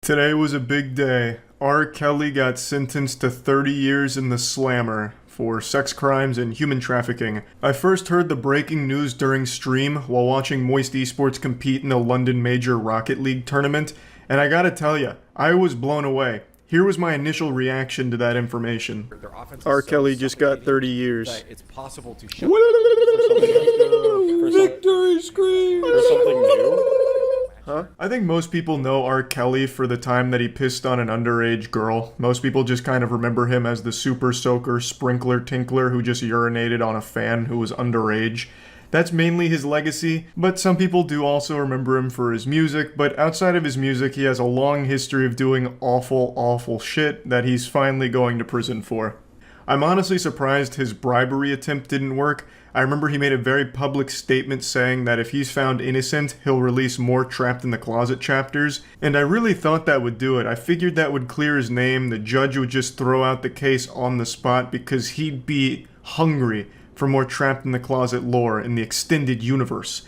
Today was a big day. R. Kelly got sentenced to 30 years in the slammer for sex crimes and human trafficking. I first heard the breaking news during stream while watching Moist Esports compete in the London Major Rocket League tournament, and I gotta tell ya, I was blown away. Here was my initial reaction to that information. R. Kelly just got 30 years. It's possible to show Victory scream! for something new. Huh? I think most people know R. Kelly for the time that he pissed on an underage girl. Most people just kind of remember him as the super soaker sprinkler tinkler who just urinated on a fan who was underage. That's mainly his legacy, but some people do also remember him for his music, but outside of his music, he has a long history of doing awful, awful shit that he's finally going to prison for. I'm honestly surprised his bribery attempt didn't work. I remember he made a very public statement saying that if he's found innocent, he'll release more Trapped in the Closet chapters, and I really thought that would do it. I figured that would clear his name, the judge would just throw out the case on the spot because he'd be hungry for more Trapped in the Closet lore in the extended universe.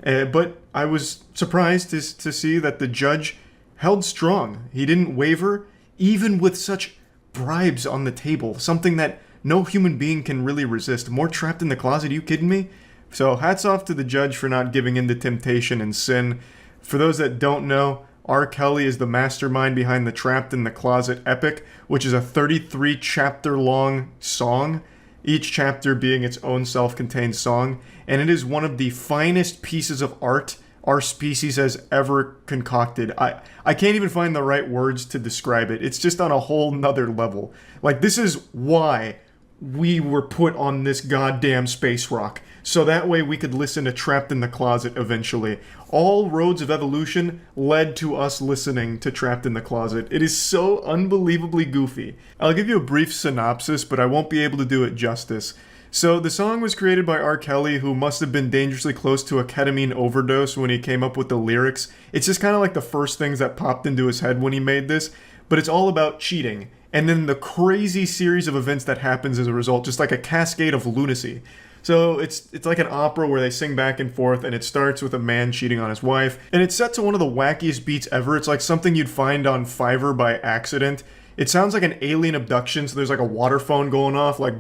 But I was surprised to see that the judge held strong. He didn't waver, even with such bribes on the table, something that no human being can really resist. More Trapped in the Closet, are you kidding me? So hats off to the judge for not giving in to temptation and sin. For those that don't know, R. Kelly is the mastermind behind the Trapped in the Closet epic, which is a 33 chapter long song, each chapter being its own self-contained song, and it is one of the finest pieces of art our species has ever concocted. I can't even find the right words to describe it. It's just on a whole nother level. Like, this is why we were put on this goddamn space rock, so that way we could listen to Trapped in the Closet eventually. All roads of evolution led to us listening to Trapped in the Closet. It is so unbelievably goofy. I'll give you a brief synopsis, but I won't be able to do it justice. So the song was created by R. Kelly, who must have been dangerously close to a ketamine overdose when he came up with the lyrics. It's just kind of like the first things that popped into his head when he made this, but it's all about cheating. And then the crazy series of events that happens as a result, just like a cascade of lunacy. So it's like an opera where they sing back and forth, and it starts with a man cheating on his wife, and it's set to one of the wackiest beats ever. It's like something you'd find on Fiverr by accident. It sounds like an alien abduction, so there's like a water phone going off, like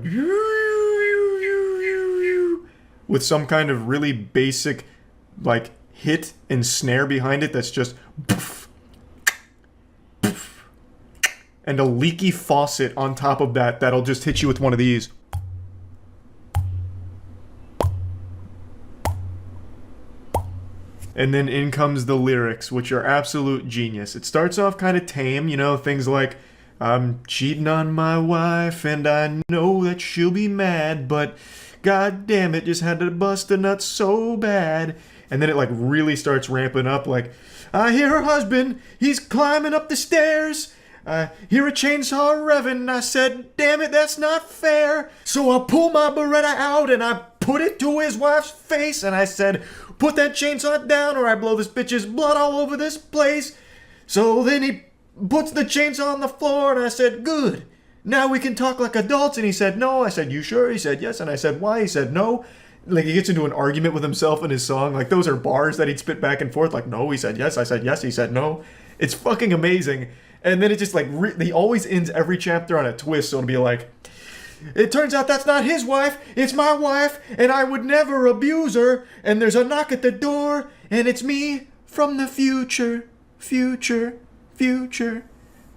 with some kind of really basic like hit and snare behind it that's just and a leaky faucet on top of that that'll just hit you with one of these. And then in comes the lyrics, which are absolute genius. It starts off kind of tame, you know, things like, I'm cheating on my wife and I know that she'll be mad, but god damn it, just had to bust a nut so bad. And then it like really starts ramping up, like, I hear her husband, he's climbing up the stairs. I hear a chainsaw revving. I said, damn it, that's not fair. So I pull my Beretta out and I put it to his wife's face. And I said, put that chainsaw down or I blow this bitch's blood all over this place. So then he puts the chainsaw on the floor and I said, good. Now we can talk like adults. And he said, no. I said, you sure? He said, yes. And I said, why? He said, no. Like, he gets into an argument with himself in his song. Like, those are bars that he'd spit back and forth. Like, no. He said, yes. I said, yes. He said, no. It's fucking amazing. And then it just like, he always ends every chapter on a twist. So it'll be like, it turns out that's not his wife. It's my wife. And I would never abuse her. And there's a knock at the door. And it's me from the future. Future. Future.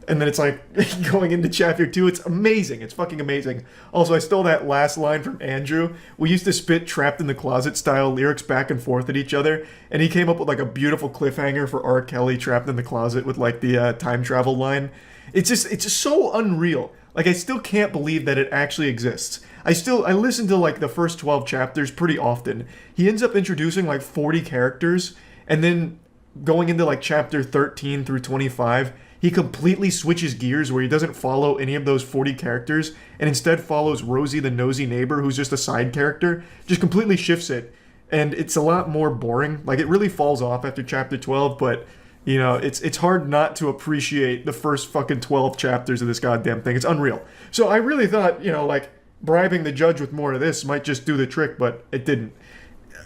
And then it's like going into chapter 2. It's amazing. It's fucking amazing. Also, I stole that last line from Andrew. We used to spit Trapped in the Closet style lyrics back and forth at each other. And he came up with like a beautiful cliffhanger for R. Kelly Trapped in the Closet with like the time travel line. It's just so unreal. Like, I still can't believe that it actually exists. I listen to like the first 12 chapters pretty often. He ends up introducing like 40 characters. And then going into like chapter 13 through 25, he completely switches gears where he doesn't follow any of those 40 characters and instead follows Rosie the nosy neighbor, who's just a side character. Just completely shifts it. And it's a lot more boring. Like, it really falls off after chapter 12, but, you know, it's hard not to appreciate the first fucking 12 chapters of this goddamn thing. It's unreal. So I really thought, you know, like, bribing the judge with more of this might just do the trick, but it didn't.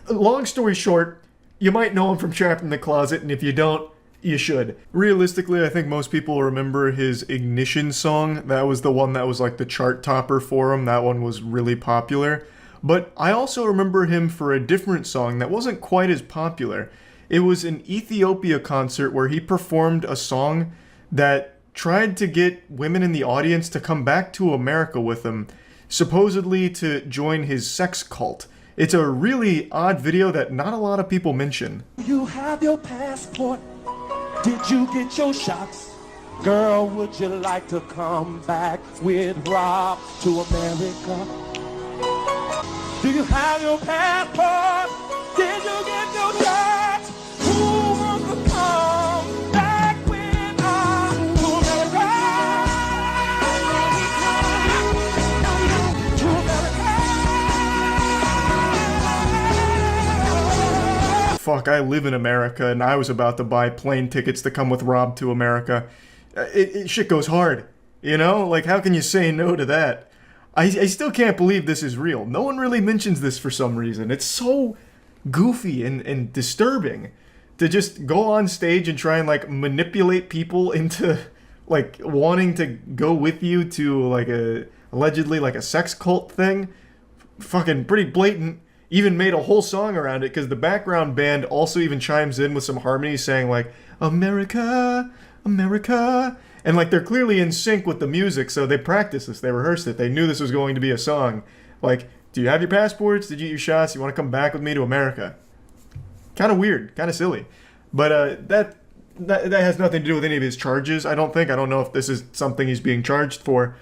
Long story short, you might know him from Trapped in the Closet, and if you don't, You should. Realistically, I think most people remember his Ignition song. That was the one that was like the chart topper for him. That one was really popular. But I also remember him for a different song that wasn't quite as popular. It was an Ethiopia concert where he performed a song that tried to get women in the audience to come back to America with him, supposedly to join his sex cult. It's a really odd video that not a lot of people mention. You have your passport. Did you get your shots? Girl, would you like to come back with Rob to America? Do you have your passport? Did you get your shots? Who wants to come back with us to America? To America. Fuck, I live in America and I was about to buy plane tickets to come with Rob to America. Shit goes hard, you know? Like, how can you say no to that? I still can't believe this is real. No one really mentions this for some reason. It's so goofy and disturbing to just go on stage and try and, like, manipulate people into, like, wanting to go with you to, like, allegedly, like, a sex cult thing. Fucking pretty blatant. Even made a whole song around it because the background band also even chimes in with some harmonies saying, like, America, America. And, like, they're clearly in sync with the music, so they practiced this, they rehearsed it, they knew this was going to be a song. Like, do you have your passports? Did you get your shots? You want to come back with me to America? Kind of weird, kind of silly. But that has nothing to do with any of his charges, I don't think. I don't know if this is something he's being charged for.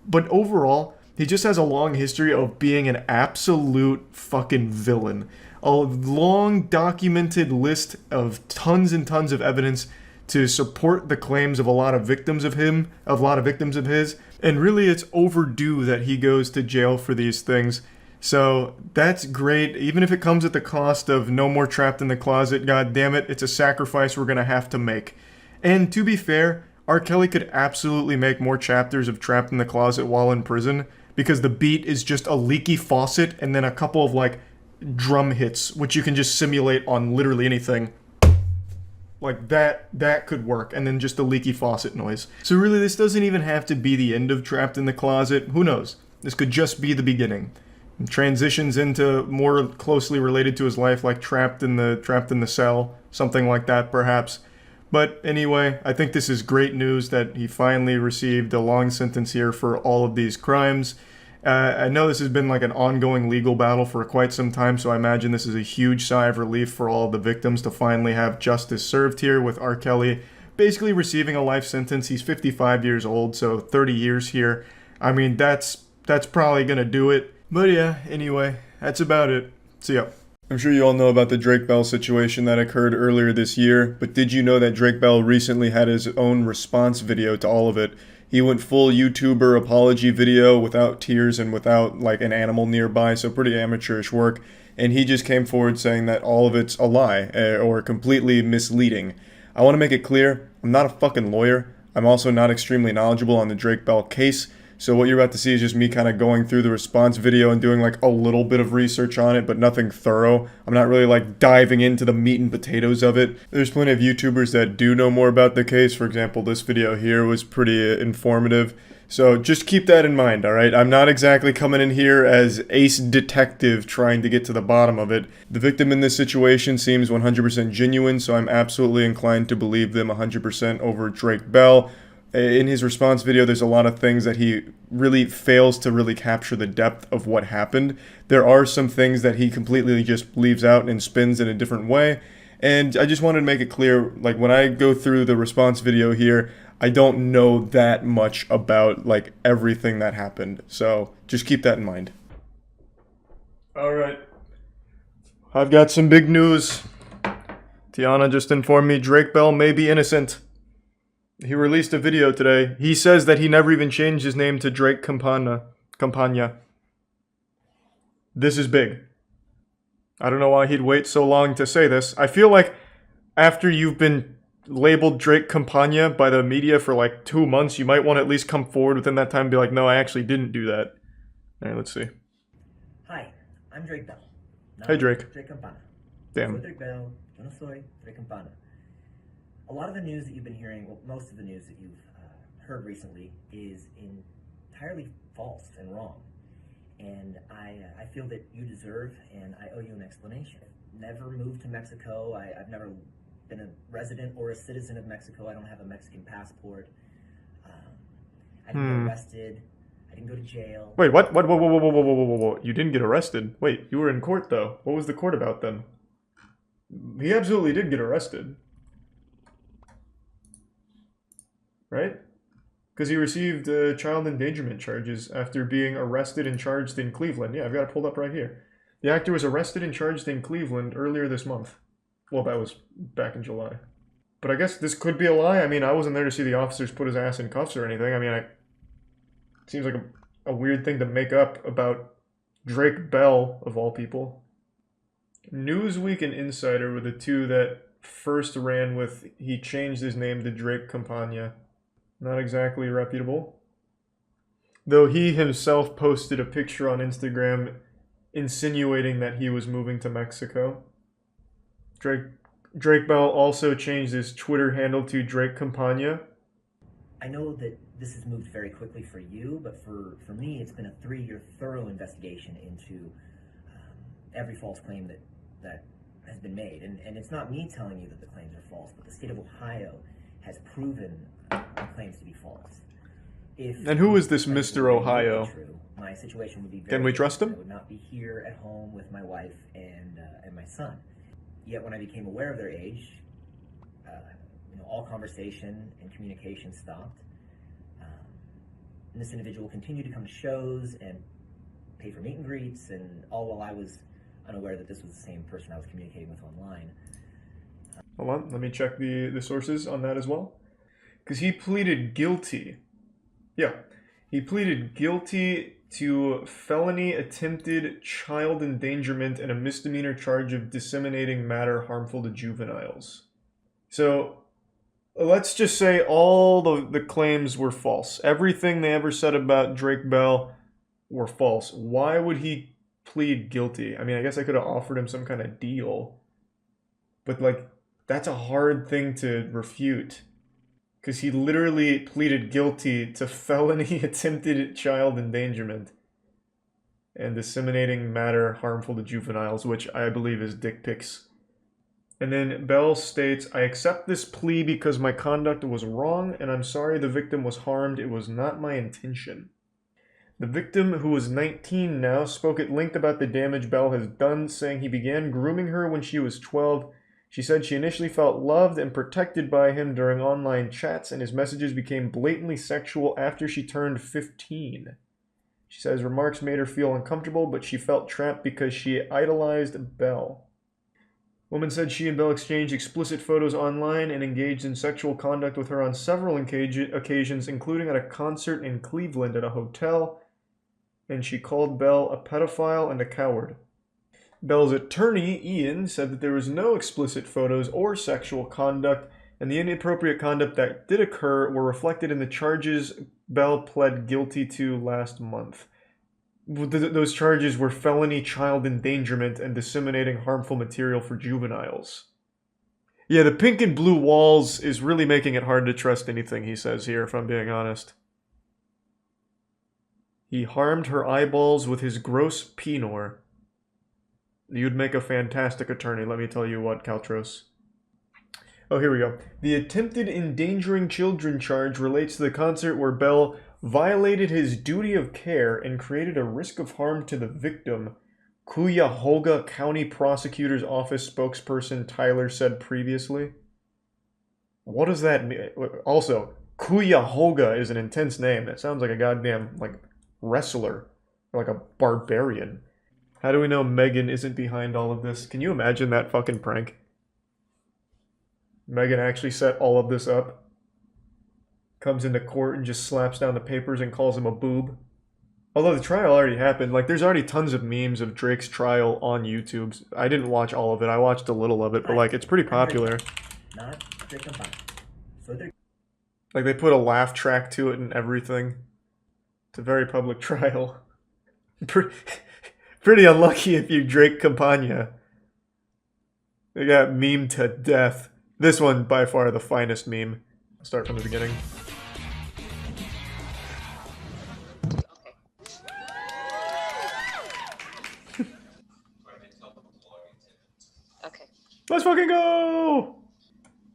But overall, he just has a long history of being an absolute fucking villain. A long documented list of tons and tons of evidence to support the claims of a lot of victims of him, of a lot of victims of his. And really, it's overdue that he goes to jail for these things. So that's great, even if it comes at the cost of no more trapped in the closet. God damn it, it's a sacrifice we're gonna have to make. And to be fair, R. Kelly could absolutely make more chapters of Trapped in the Closet while in prison, because the beat is just a leaky faucet and then a couple of, like, drum hits, which you can just simulate on literally anything. Like, that could work, and then just a leaky faucet noise. So really, this doesn't even have to be the end of Trapped in the Closet. Who knows? This could just be the beginning. And transitions into more closely related to his life, like Trapped in the Cell, something like that, perhaps. But anyway, I think this is great news that he finally received a long sentence here for all of these crimes. I know this has been like an ongoing legal battle for quite some time, so I imagine this is a huge sigh of relief for all of the victims to finally have justice served here, with R. Kelly basically receiving a life sentence. He's 55 years old, so 30 years here. I mean, that's probably gonna do it. But yeah, anyway, that's about it. See ya. I'm sure you all know about the Drake Bell situation that occurred earlier this year, but did you know that Drake Bell recently had his own response video to all of it? He went full YouTuber apology video without tears and without, like, an animal nearby, so pretty amateurish work. And he just came forward saying that all of it's a lie, or completely misleading. I want to make it clear, I'm not a fucking lawyer. I'm also not extremely knowledgeable on the Drake Bell case. So what you're about to see is just me kind of going through the response video and doing like a little bit of research on it, but nothing thorough. I'm not really like diving into the meat and potatoes of it. There's plenty of YouTubers that do know more about the case. For example, this video here was pretty informative. So just keep that in mind, alright? I'm not exactly coming in here as ace detective trying to get to the bottom of it. The victim in this situation seems 100% genuine, so I'm absolutely inclined to believe them 100% over Drake Bell. In his response video, there's a lot of things that he really fails to really capture the depth of what happened. There are some things that he completely just leaves out and spins in a different way. And I just wanted to make it clear, like, when I go through the response video here, I don't know that much about, like, everything that happened. So just keep that in mind. Alright. I've got some big news. Tiana just informed me Drake Bell may be innocent. He released a video today. He says that he never even changed his name to Drake Campagna. This is big. I don't know why he'd wait so long to say this. I feel like after you've been labeled Drake Campagna by the media for like 2 months, you might want to at least come forward within that time and be like, no, I actually didn't do that. Alright, let's see. Hi, I'm Drake Bell. Hey, Drake. Drake Campana. Damn. Soy Drake Bell. Yo no soy Drake Campana. A lot of the news that you've been hearing, well, most of the news that you've heard recently is entirely false and wrong. And I feel that you deserve and I owe you an explanation. I've never moved to Mexico. I've never been a resident or a citizen of Mexico. I don't have a Mexican passport. I didn't get arrested. I didn't go to jail. Wait, what? What? Whoa, whoa, whoa, whoa, whoa, whoa, whoa, whoa. You didn't get arrested. Wait, you were in court, though. What was the court about, then? He absolutely did get arrested. Right? Because he received child endangerment charges after being arrested and charged in Cleveland. Yeah, I've got it pulled up right here. The actor was arrested and charged in Cleveland earlier this month. Well, that was back in July. But I guess this could be a lie. I mean, I wasn't there to see the officers put his ass in cuffs or anything. I mean, it seems like a weird thing to make up about Drake Bell, of all people. Newsweek and Insider were the two that first ran with he changed his name to Drake Campagna. Not exactly reputable. Though he himself posted a picture on Instagram insinuating that he was moving to Mexico. Drake Bell also changed his Twitter handle to Drake Campagna. I know that this has moved very quickly for you, but for me, it's been a 3-year thorough investigation into every false claim that has been made. And it's not me telling you that the claims are false, but the state of Ohio has proven the claims to be false. And who is this Mr. Ohio? True, my situation would be very Can we trust him? I would not be here at home with my wife and my son. Yet when I became aware of their age, all conversation and communication stopped. And this individual continued to come to shows and pay for meet and greets, and all while I was unaware that this was the same person I was communicating with online. Hold on, let me check the sources on that as well. Because he pleaded guilty. Yeah, he pleaded guilty to felony attempted child endangerment and a misdemeanor charge of disseminating matter harmful to juveniles. So, let's just say all the claims were false. Everything they ever said about Drake Bell were false. Why would he plead guilty? I mean, I guess I could have offered him some kind of deal. But, that's a hard thing to refute. Because he literally pleaded guilty to felony attempted child endangerment and disseminating matter harmful to juveniles, which I believe is dick pics. And then Bell states, I accept this plea because my conduct was wrong and I'm sorry the victim was harmed. It was not my intention. The victim, who is 19 now, spoke at length about the damage Bell has done, saying he began grooming her when she was 12. She said she initially felt loved and protected by him during online chats, and his messages became blatantly sexual after she turned 15. She says remarks made her feel uncomfortable, but she felt trapped because she idolized Bell. Woman said she and Bell exchanged explicit photos online and engaged in sexual conduct with her on several occasions, including at a concert in Cleveland at a hotel, and she called Bell a pedophile and a coward. Bell's attorney, Ian, said that there was no explicit photos or sexual conduct, and the inappropriate conduct that did occur were reflected in the charges Bell pled guilty to last month. Those charges were felony child endangerment and disseminating harmful material for juveniles. Yeah, the pink and blue walls is really making it hard to trust anything he says here, if I'm being honest. He harmed her eyeballs with his gross penor. You'd make a fantastic attorney, let me tell you what, Caltros. Oh, here we go. The attempted endangering children charge relates to the concert where Bell violated his duty of care and created a risk of harm to the victim, Cuyahoga County Prosecutor's Office spokesperson Tyler said previously. What does that mean? Also, Cuyahoga is an intense name. That sounds like a goddamn, wrestler. Or like a barbarian. How do we know Megan isn't behind all of this? Can you imagine that fucking prank? Megan actually set all of this up. Comes into court and just slaps down the papers and calls him a boob. Although the trial already happened. There's already tons of memes of Drake's trial on YouTube. I didn't watch all of it. I watched a little of it, but it's pretty popular. Not Drake Campagna. So they're They put a laugh track to it and everything. It's a very public trial. Pretty unlucky if you Drake Campagna. They got memed to death. This one, by far, the finest meme. I'll start from the beginning. Okay. Let's fucking go!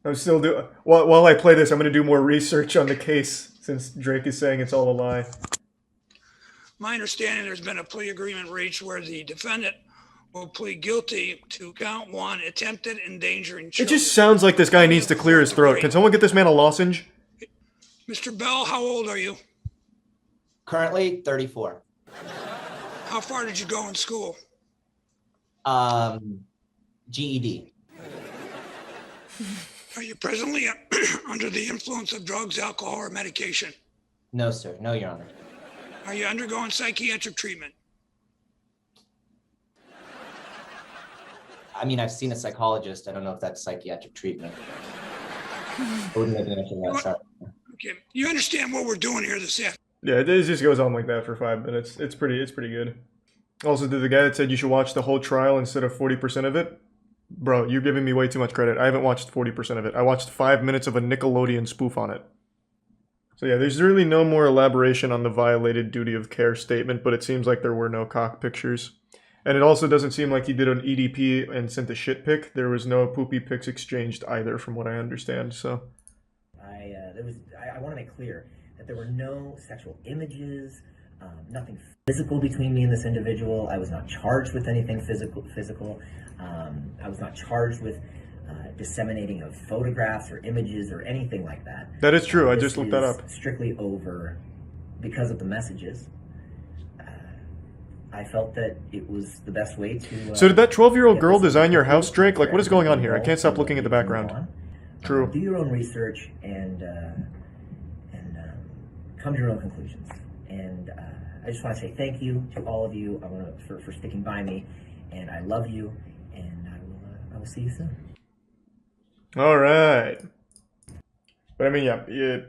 I'm still doing... While I play this, I'm gonna do more research on the case, since Drake is saying it's all a lie. My understanding, there's been a plea agreement reached where the defendant will plead guilty to count 1, attempted endangering It children. just sounds like this guy needs to clear his throat. Can someone get this man a lozenge? Mr. Bell, how old are you? Currently 34. How far did you go in school? GED. Are you presently under the influence of drugs, alcohol, or medication? No, sir. No, Your Honor. Are you undergoing psychiatric treatment? I mean, I've seen a psychologist. I don't know if that's psychiatric treatment. I wouldn't make an answer to that. Sorry. Okay. You understand what we're doing here this afternoon? Yeah, it just goes on like that for 5 minutes. It's pretty good. Also, to the guy that said you should watch the whole trial instead of 40% of it, bro, you're giving me way too much credit. I haven't watched 40% of it. I watched 5 minutes of a Nickelodeon spoof on it. So yeah, there's really no more elaboration on the violated duty of care statement, but it seems like there were no cock pictures. And it also doesn't seem like he did an EDP and sent a shit pic. There was no poopy pics exchanged either, from what I understand, so... I want to make clear that there were no sexual images, nothing physical between me and this individual. I was not charged with anything physical. I was not charged with disseminating of photographs or images or anything like that. That is true. I This just looked that is up. Strictly over because of the messages. I felt that it was the best way to... So did that 12-year-old get girl this design your individual house, Drake? Like, what is going on here? I can't stop involved looking at the in what background. on. True. Do your own research and come to your own conclusions. And I just want to say thank you to all of you. I want to for sticking by me, and I love you. And I will see you soon. All right. But I mean, yeah,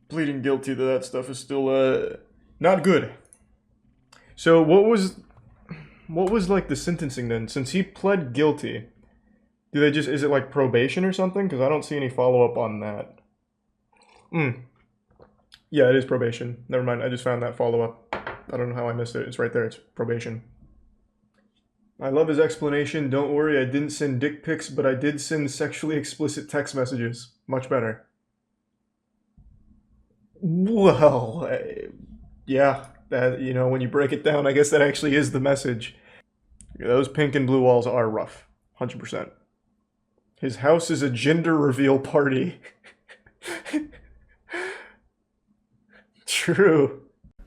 pleading guilty to that stuff is still not good. So what was like the sentencing then? Since he pled guilty, do they just, is it like probation or something? Because I don't see any follow up on that. Yeah, it is probation. Never mind. I just found that follow up. I don't know how I missed it. It's right there. It's probation. I love his explanation. Don't worry, I didn't send dick pics, but I did send sexually explicit text messages. Much better. Well, yeah, that, you know, when you break it down, I guess that actually is the message. Those pink and blue walls are rough. 100%. His house is a gender reveal party. True.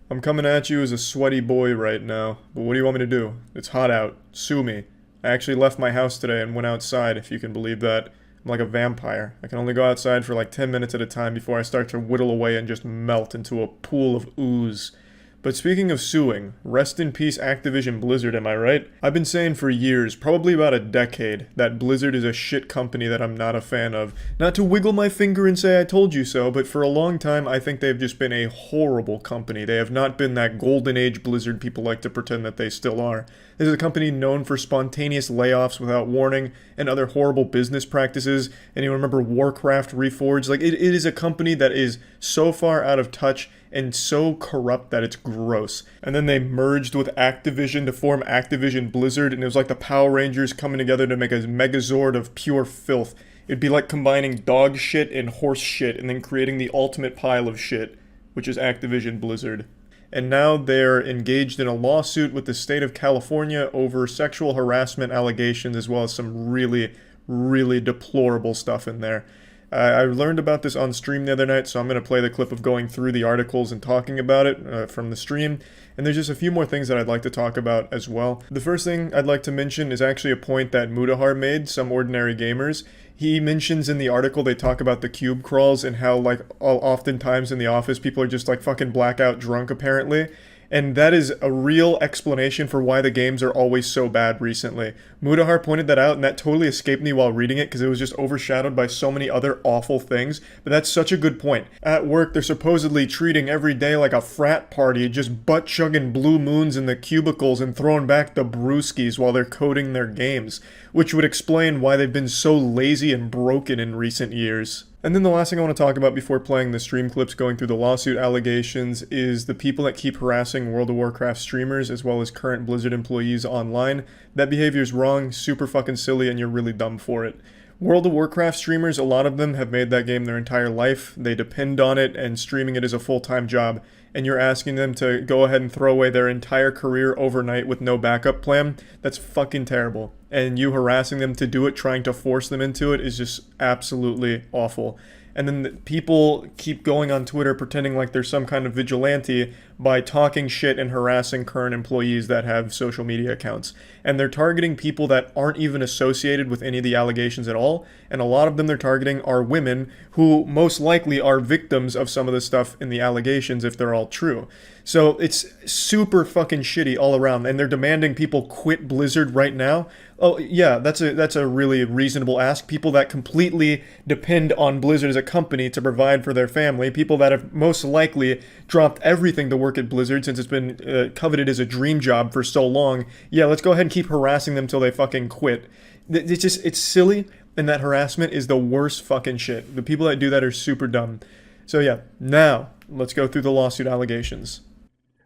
I'm coming at you as a sweaty boy right now, but what do you want me to do? It's hot out. Sue me. I actually left my house today and went outside, if you can believe that. I'm like a vampire. I can only go outside for like 10 minutes at a time before I start to whittle away and just melt into a pool of ooze. But speaking of suing, rest in peace Activision Blizzard, am I right? I've been saying for years, probably about a decade, that Blizzard is a shit company that I'm not a fan of. Not to wiggle my finger and say I told you so, but for a long time I think they've just been a horrible company. They have not been that golden age Blizzard people like to pretend that they still are. This is a company known for spontaneous layoffs without warning and other horrible business practices. And you remember Warcraft Reforged? Like, it is a company that is so far out of touch and so corrupt that it's gross. And then they merged with Activision to form Activision Blizzard, and it was like the Power Rangers coming together to make a megazord of pure filth. It'd be like combining dog shit and horse shit and then creating the ultimate pile of shit, which is Activision Blizzard. And now they're engaged in a lawsuit with the state of California over sexual harassment allegations, as well as some really, really deplorable stuff in there. I learned about this on stream the other night, so I'm going to play the clip of going through the articles and talking about it from the stream. And there's just a few more things that I'd like to talk about as well. The first thing I'd like to mention is actually a point that Mudahar made, Some Ordinary Gamers. He mentions in the article, they talk about the cube crawls and how, like, oftentimes in the office, people are just, like, fucking blackout drunk, apparently. And that is a real explanation for why the games are always so bad recently. Mudahar pointed that out, and that totally escaped me while reading it because it was just overshadowed by so many other awful things. But that's such a good point. At work, they're supposedly treating every day like a frat party, just butt-chugging blue moons in the cubicles and throwing back the brewskis while they're coding their games, which would explain why they've been so lazy and broken in recent years. And then the last thing I want to talk about before playing the stream clips going through the lawsuit allegations is the people that keep harassing World of Warcraft streamers as well as current Blizzard employees online. That behavior is wrong, super fucking silly, and you're really dumb for it. World of Warcraft streamers, a lot of them have made that game their entire life. They depend on it, and streaming it is a full-time job. And you're asking them to go ahead and throw away their entire career overnight with no backup plan? That's fucking terrible. And you harassing them to do it, trying to force them into it, is just absolutely awful. And then people keep going on Twitter pretending like they're some kind of vigilante by talking shit and harassing current employees that have social media accounts. And they're targeting people that aren't even associated with any of the allegations at all. And a lot of them they're targeting are women who most likely are victims of some of the stuff in the allegations if they're all true. So it's super fucking shitty all around. And they're demanding people quit Blizzard right now. Oh yeah, that's a really reasonable ask. People that completely depend on Blizzard as a company to provide for their family, people that have most likely dropped everything to work at Blizzard since it's been coveted as a dream job for so long. Yeah, let's go ahead and keep harassing them till they fucking quit. It's silly, and that harassment is the worst fucking shit. The people that do that are super dumb. So yeah, now let's go through the lawsuit allegations.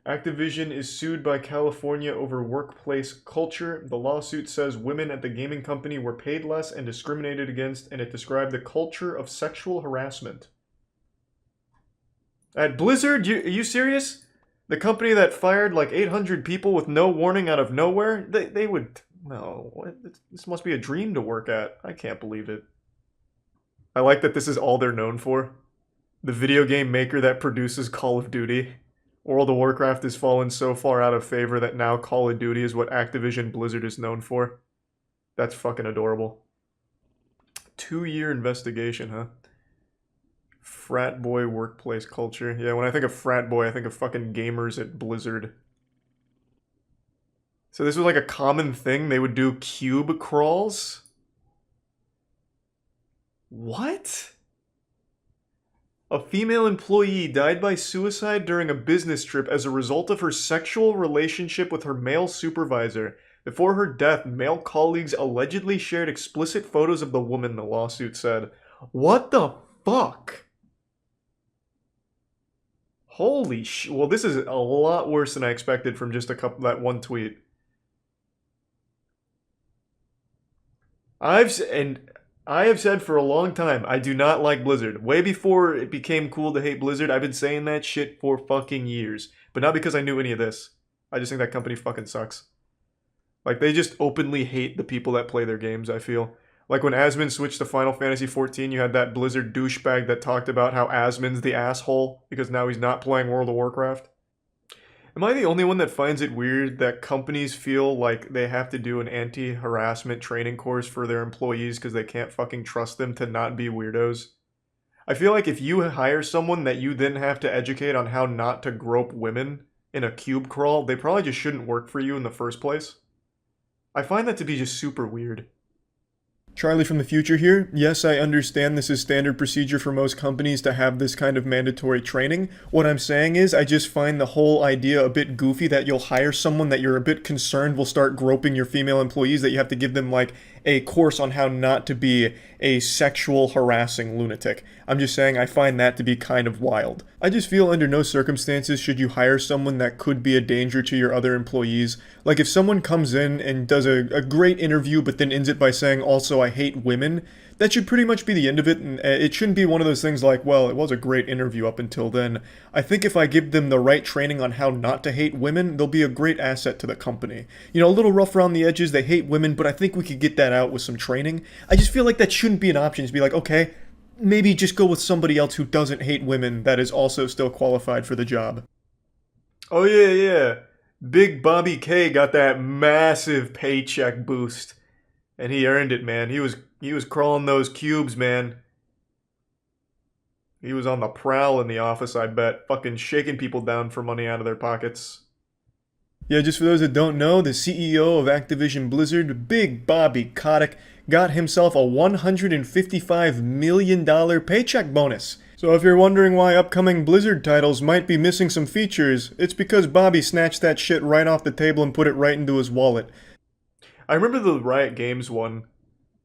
Activision is sued by California over workplace culture. The lawsuit says women at the gaming company were paid less and discriminated against, and it described the culture of sexual harassment. At Blizzard? Are you serious? The company that fired like 800 people with no warning out of nowhere? They would... No, what? This must be a dream to work at. I can't believe it. I like that this is all they're known for. The video game maker that produces Call of Duty. World of Warcraft has fallen so far out of favor that now Call of Duty is what Activision Blizzard is known for. That's fucking adorable. 2-year investigation, huh? Frat boy workplace culture. Yeah, when I think of frat boy, I think of fucking gamers at Blizzard. So this was like a common thing? They would do cube crawls? What? A female employee died by suicide during a business trip as a result of her sexual relationship with her male supervisor. Before her death, male colleagues allegedly shared explicit photos of the woman, the lawsuit said. What the fuck? Holy sh... Well, this is a lot worse than I expected from just that one tweet. I have said for a long time, I do not like Blizzard. Way before it became cool to hate Blizzard, I've been saying that shit for fucking years. But not because I knew any of this. I just think that company fucking sucks. Like, they just openly hate the people that play their games, I feel. Like when Asmund switched to Final Fantasy XIV, you had that Blizzard douchebag that talked about how Asmund's the asshole because now he's not playing World of Warcraft. Am I the only one that finds it weird that companies feel like they have to do an anti-harassment training course for their employees because they can't fucking trust them to not be weirdos? I feel like if you hire someone that you then have to educate on how not to grope women in a cube crawl, they probably just shouldn't work for you in the first place. I find that to be just super weird. Charlie from the future here. Yes, I understand this is standard procedure for most companies to have this kind of mandatory training. What I'm saying is I just find the whole idea a bit goofy that you'll hire someone that you're a bit concerned will start groping your female employees, that you have to give them like a course on how not to be a sexual harassing lunatic. I'm just saying I find that to be kind of wild. I just feel under no circumstances should you hire someone that could be a danger to your other employees. Like if someone comes in and does a great interview but then ends it by saying also I hate women, that should pretty much be the end of it, and it shouldn't be one of those things like, well, it was a great interview up until then. I think if I give them the right training on how not to hate women, they'll be a great asset to the company. You know, a little rough around the edges, they hate women, but I think we could get that out with some training. I just feel like that shouldn't be an option, to be like, okay, maybe just go with somebody else who doesn't hate women that is also still qualified for the job. Oh yeah. Big Bobby K got that massive paycheck boost. And he earned it, man. He was crawling those cubes, man. He was on the prowl in the office, I bet. Fucking shaking people down for money out of their pockets. Yeah, just for those that don't know, the CEO of Activision Blizzard, Big Bobby Kotick, got himself a $155 million paycheck bonus. So if you're wondering why upcoming Blizzard titles might be missing some features, it's because Bobby snatched that shit right off the table and put it right into his wallet. I remember the Riot Games one.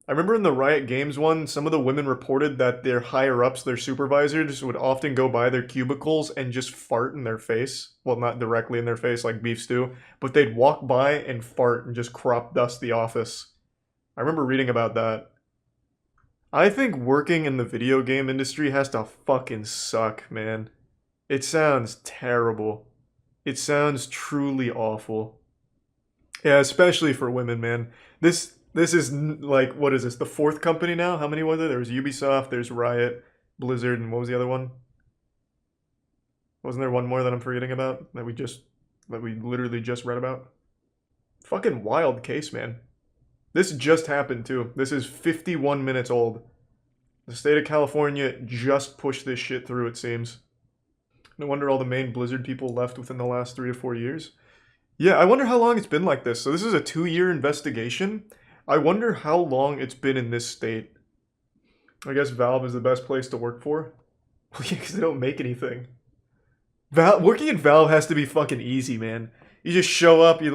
I remember in the Riot Games one, some of the women reported that their higher-ups, their supervisors, would often go by their cubicles and just fart in their face. Well, not directly in their face like beef stew, but they'd walk by and fart and just crop dust the office. I remember reading about that. I think working in the video game industry has to fucking suck, man. It sounds terrible. It sounds truly awful. Yeah, especially for women, man. This is like, what is this, the fourth company now? How many was there? There was Ubisoft, there's Riot, Blizzard, and what was the other one? Wasn't there one more that I'm forgetting about that we literally just read about? Fucking wild case, man. This just happened too. This is 51 minutes old. The state of California just pushed this shit through, it seems. No wonder all the main Blizzard people left within the last 3 to 4 years. Yeah, I wonder how long it's been like this. So this is a 2-year investigation. I wonder how long it's been in this state. I guess Valve is the best place to work for. Well, yeah, because they don't make anything. Working at Valve has to be fucking easy, man. You just show up, you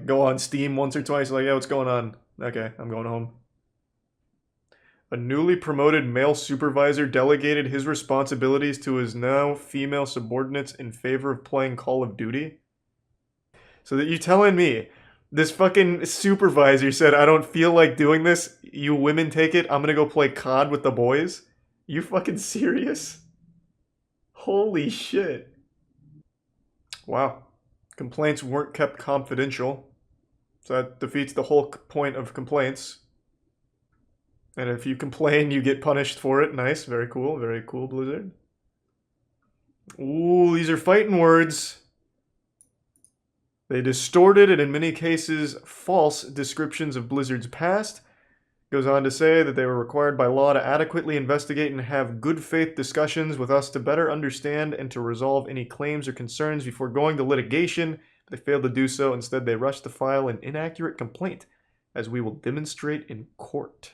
go on Steam once or twice, like, yeah, what's going on? Okay, I'm going home. A newly promoted male supervisor delegated his responsibilities to his now female subordinates in favor of playing Call of Duty. So that you telling me this fucking supervisor said, I don't feel like doing this, you women take it, I'm gonna go play COD with the boys? You fucking serious? Holy shit. Wow. Complaints weren't kept confidential. So that defeats the whole point of complaints. And if you complain, you get punished for it. Nice, very cool, Blizzard. Ooh, these are fighting words. They distorted and in many cases false descriptions of Blizzard's past. Goes on to say that they were required by law to adequately investigate and have good faith discussions with us to better understand and to resolve any claims or concerns before going to litigation. They failed to do so. Instead, they rushed to file an inaccurate complaint, as we will demonstrate in court.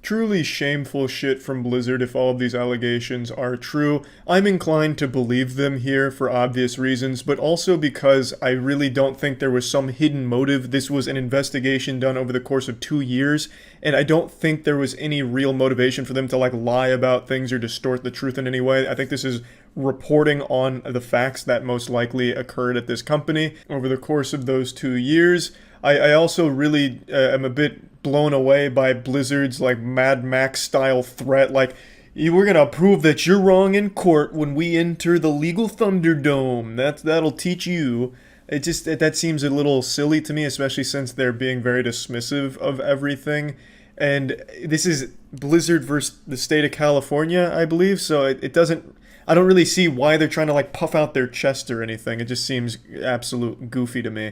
Truly shameful shit from Blizzard if all of these allegations are true. I'm inclined to believe them here for obvious reasons, but also because I really don't think there was some hidden motive. This was an investigation done over the course of 2 years, and I don't think there was any real motivation for them to lie about things or distort the truth in any way. I think this is reporting on the facts that most likely occurred at this company over the course of those 2 years. I also really am a bit blown away by Blizzard's Mad Max style threat, we're gonna prove that you're wrong in court when we enter the legal Thunderdome. That'll teach you. That seems a little silly to me, especially since they're being very dismissive of everything. And this is Blizzard versus the state of California, I believe, so it doesn't... I don't really see why they're trying to puff out their chest or anything. It just seems absolute goofy to me.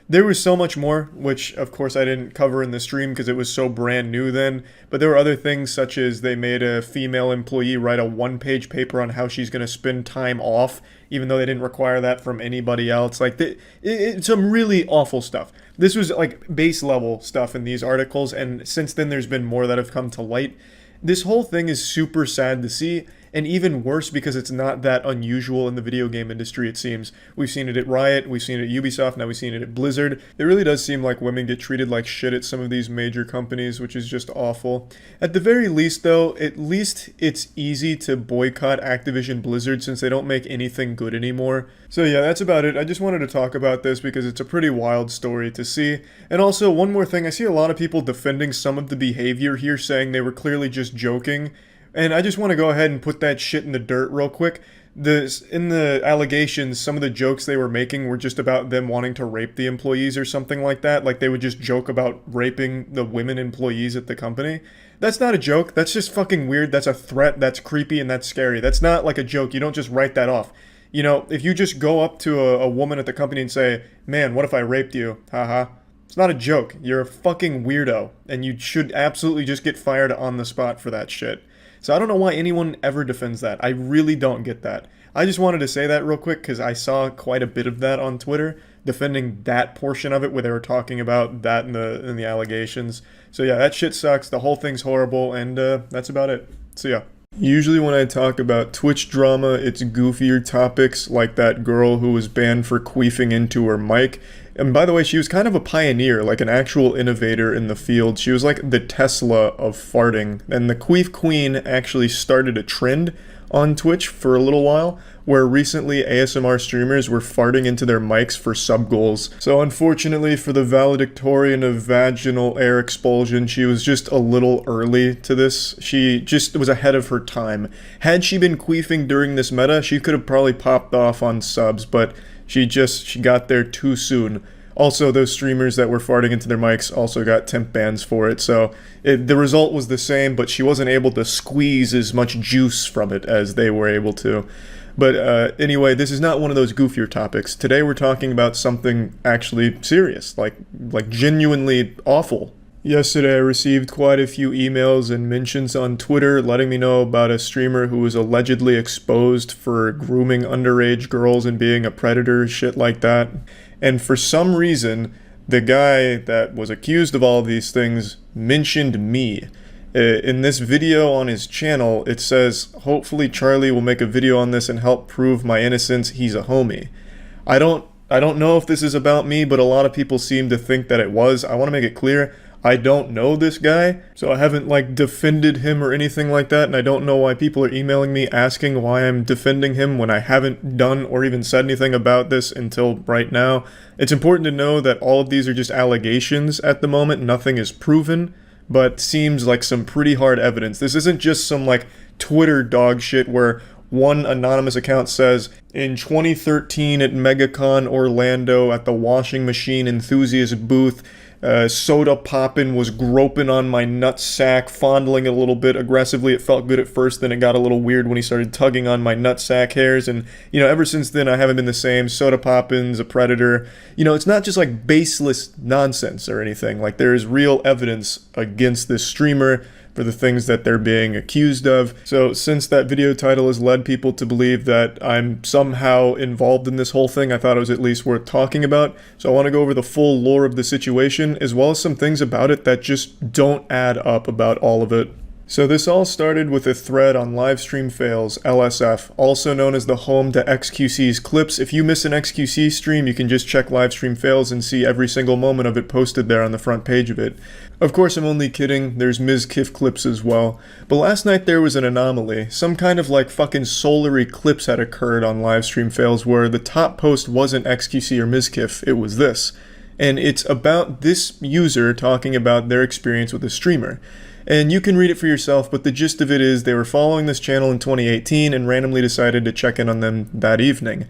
There was so much more, which of course I didn't cover in the stream because it was so brand new then, but there were other things such as they made a female employee write a 1-page paper on how she's going to spend time off, even though they didn't require that from anybody else. It's some really awful stuff. This was base level stuff in these articles, and since then there's been more that have come to light. This whole thing is super sad to see, and even worse because it's not that unusual in the video game industry, it seems. We've seen it at Riot, we've seen it at Ubisoft, now we've seen it at Blizzard. It really does seem like women get treated like shit at some of these major companies, which is just awful. At the very least, though, at least it's easy to boycott Activision Blizzard since they don't make anything good anymore. So yeah, that's about it. I just wanted to talk about this because it's a pretty wild story to see. And also, one more thing, I see a lot of people defending some of the behavior here, saying they were clearly just joking. And I just want to go ahead and put that shit in the dirt real quick. In the allegations, some of the jokes they were making were just about them wanting to rape the employees or something like that. They would just joke about raping the women employees at the company. That's not a joke. That's just fucking weird. That's a threat. That's creepy and that's scary. That's not a joke. You don't just write that off. You know, if you just go up to a woman at the company and say, man, what if I raped you? Haha. It's not a joke. You're a fucking weirdo. And you should absolutely just get fired on the spot for that shit. So I don't know why anyone ever defends that. I really don't get that. I just wanted to say that real quick because I saw quite a bit of that on Twitter. defending that portion of it where they were talking about that in the allegations. So yeah, that shit sucks. The whole thing's horrible, and that's about it. So yeah. Usually when I talk about Twitch drama, it's goofier topics like that girl who was banned for queefing into her mic. And by the way, she was kind of a pioneer, like an actual innovator in the field. She was like the Tesla of farting. And the Queef Queen actually started a trend on Twitch for a little while, where recently ASMR streamers were farting into their mics for sub goals. So unfortunately for the valedictorian of vaginal air expulsion, she was just a little early to this. She just was ahead of her time. Had she been queefing during this meta, she could have probably popped off on subs, but she got there too soon. Also, those streamers that were farting into their mics also got temp bans for it, so the result was the same, but she wasn't able to squeeze as much juice from it as they were able to. But anyway, this is not one of those goofier topics. Today we're talking about something actually serious, like genuinely awful. Yesterday I received quite a few emails and mentions on Twitter letting me know about a streamer who was allegedly exposed for grooming underage girls and being a predator, shit like that. And for some reason, the guy that was accused of all of these things mentioned me. In this video on his channel, it says, hopefully Charlie will make a video on this and help prove my innocence, he's a homie. I don't know if this is about me, but a lot of people seem to think that it was. I want to make it clear, I don't know this guy, so I haven't like defended him or anything like that, and I don't know why people are emailing me asking why I'm defending him when I haven't done or even said anything about this until right now. It's important to know that all of these are just allegations at the moment, nothing is proven, but seems like some pretty hard evidence. This isn't just some like Twitter dog shit where one anonymous account says, in 2013 at MegaCon Orlando at the washing machine enthusiast booth, Soda Poppin' was groping on my nutsack, fondling it a little bit aggressively. It felt good at first, then it got a little weird when he started tugging on my nutsack hairs, and, you know, ever since then I haven't been the same. Soda Poppin's a predator. You know, it's not just like baseless nonsense or anything. Like, there is real evidence against this streamer for the things that they're being accused of. So since that video title has led people to believe that I'm somehow involved in this whole thing, I thought it was at least worth talking about. So I want to go over the full lore of the situation, as well as some things about it that just don't add up about all of it. So this all started with a thread on Livestream Fails, LSF, also known as the home to XQC's clips. If you miss an XQC stream, you can just check Livestream Fails and see every single moment of it posted there on the front page of it. Of course, I'm only kidding, there's Ms. Kiff clips as well. But last night there was an anomaly. Some kind of like fucking solar eclipse had occurred on Livestream Fails where the top post wasn't XQC or Ms. Kiff, it was this. And it's about this user talking about their experience with a streamer. And you can read it for yourself, but the gist of it is they were following this channel in 2018 and randomly decided to check in on them that evening.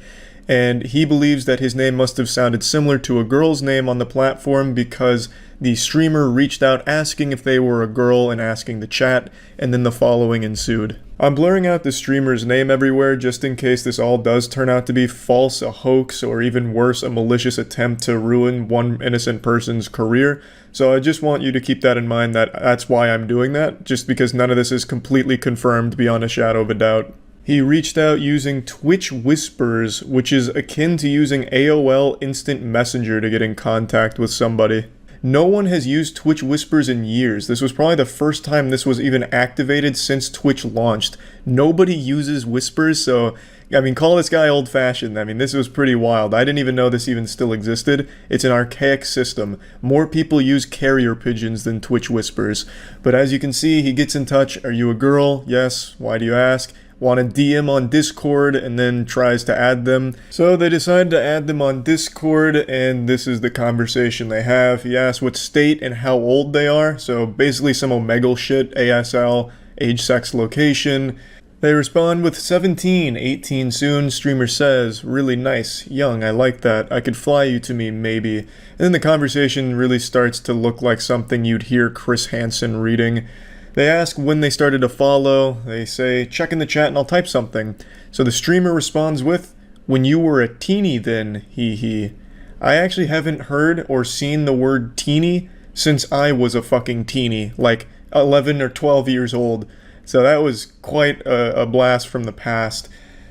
And he believes that his name must have sounded similar to a girl's name on the platform because the streamer reached out asking if they were a girl and asking to chat, and then the following ensued. I'm blurring out the streamer's name everywhere just in case this all does turn out to be false, a hoax, or even worse, a malicious attempt to ruin one innocent person's career. So I just want you to keep that in mind, that that's why I'm doing that, just because none of this is completely confirmed beyond a shadow of a doubt. He reached out using Twitch Whispers, which is akin to using AOL Instant Messenger to get in contact with somebody. No one has used Twitch Whispers in years. This was probably the first time this was even activated since Twitch launched. Nobody uses Whispers, so, I mean, call this guy old-fashioned. I mean, this was pretty wild. I didn't even know this even still existed. It's an archaic system. More people use carrier pigeons than Twitch Whispers. But as you can see, he gets in touch. Are you a girl? Yes. Why do you ask? Want to DM on Discord, and then tries to add them. So they decide to add them on Discord, and this is the conversation they have. He asks what state and how old they are, so basically some Omegle shit, ASL, age, sex, location. They respond with 17, 18 soon. Streamer says, really nice, young, I like that, I could fly you to me, maybe. And then the conversation really starts to look like something you'd hear Chris Hansen reading. They ask when they started to follow. They say, check in the chat and I'll type something. So the streamer responds with, when you were a teenie then, hee hee. I actually haven't heard or seen the word teenie since I was a fucking teenie, like 11 or 12 years old. So that was quite a blast from the past.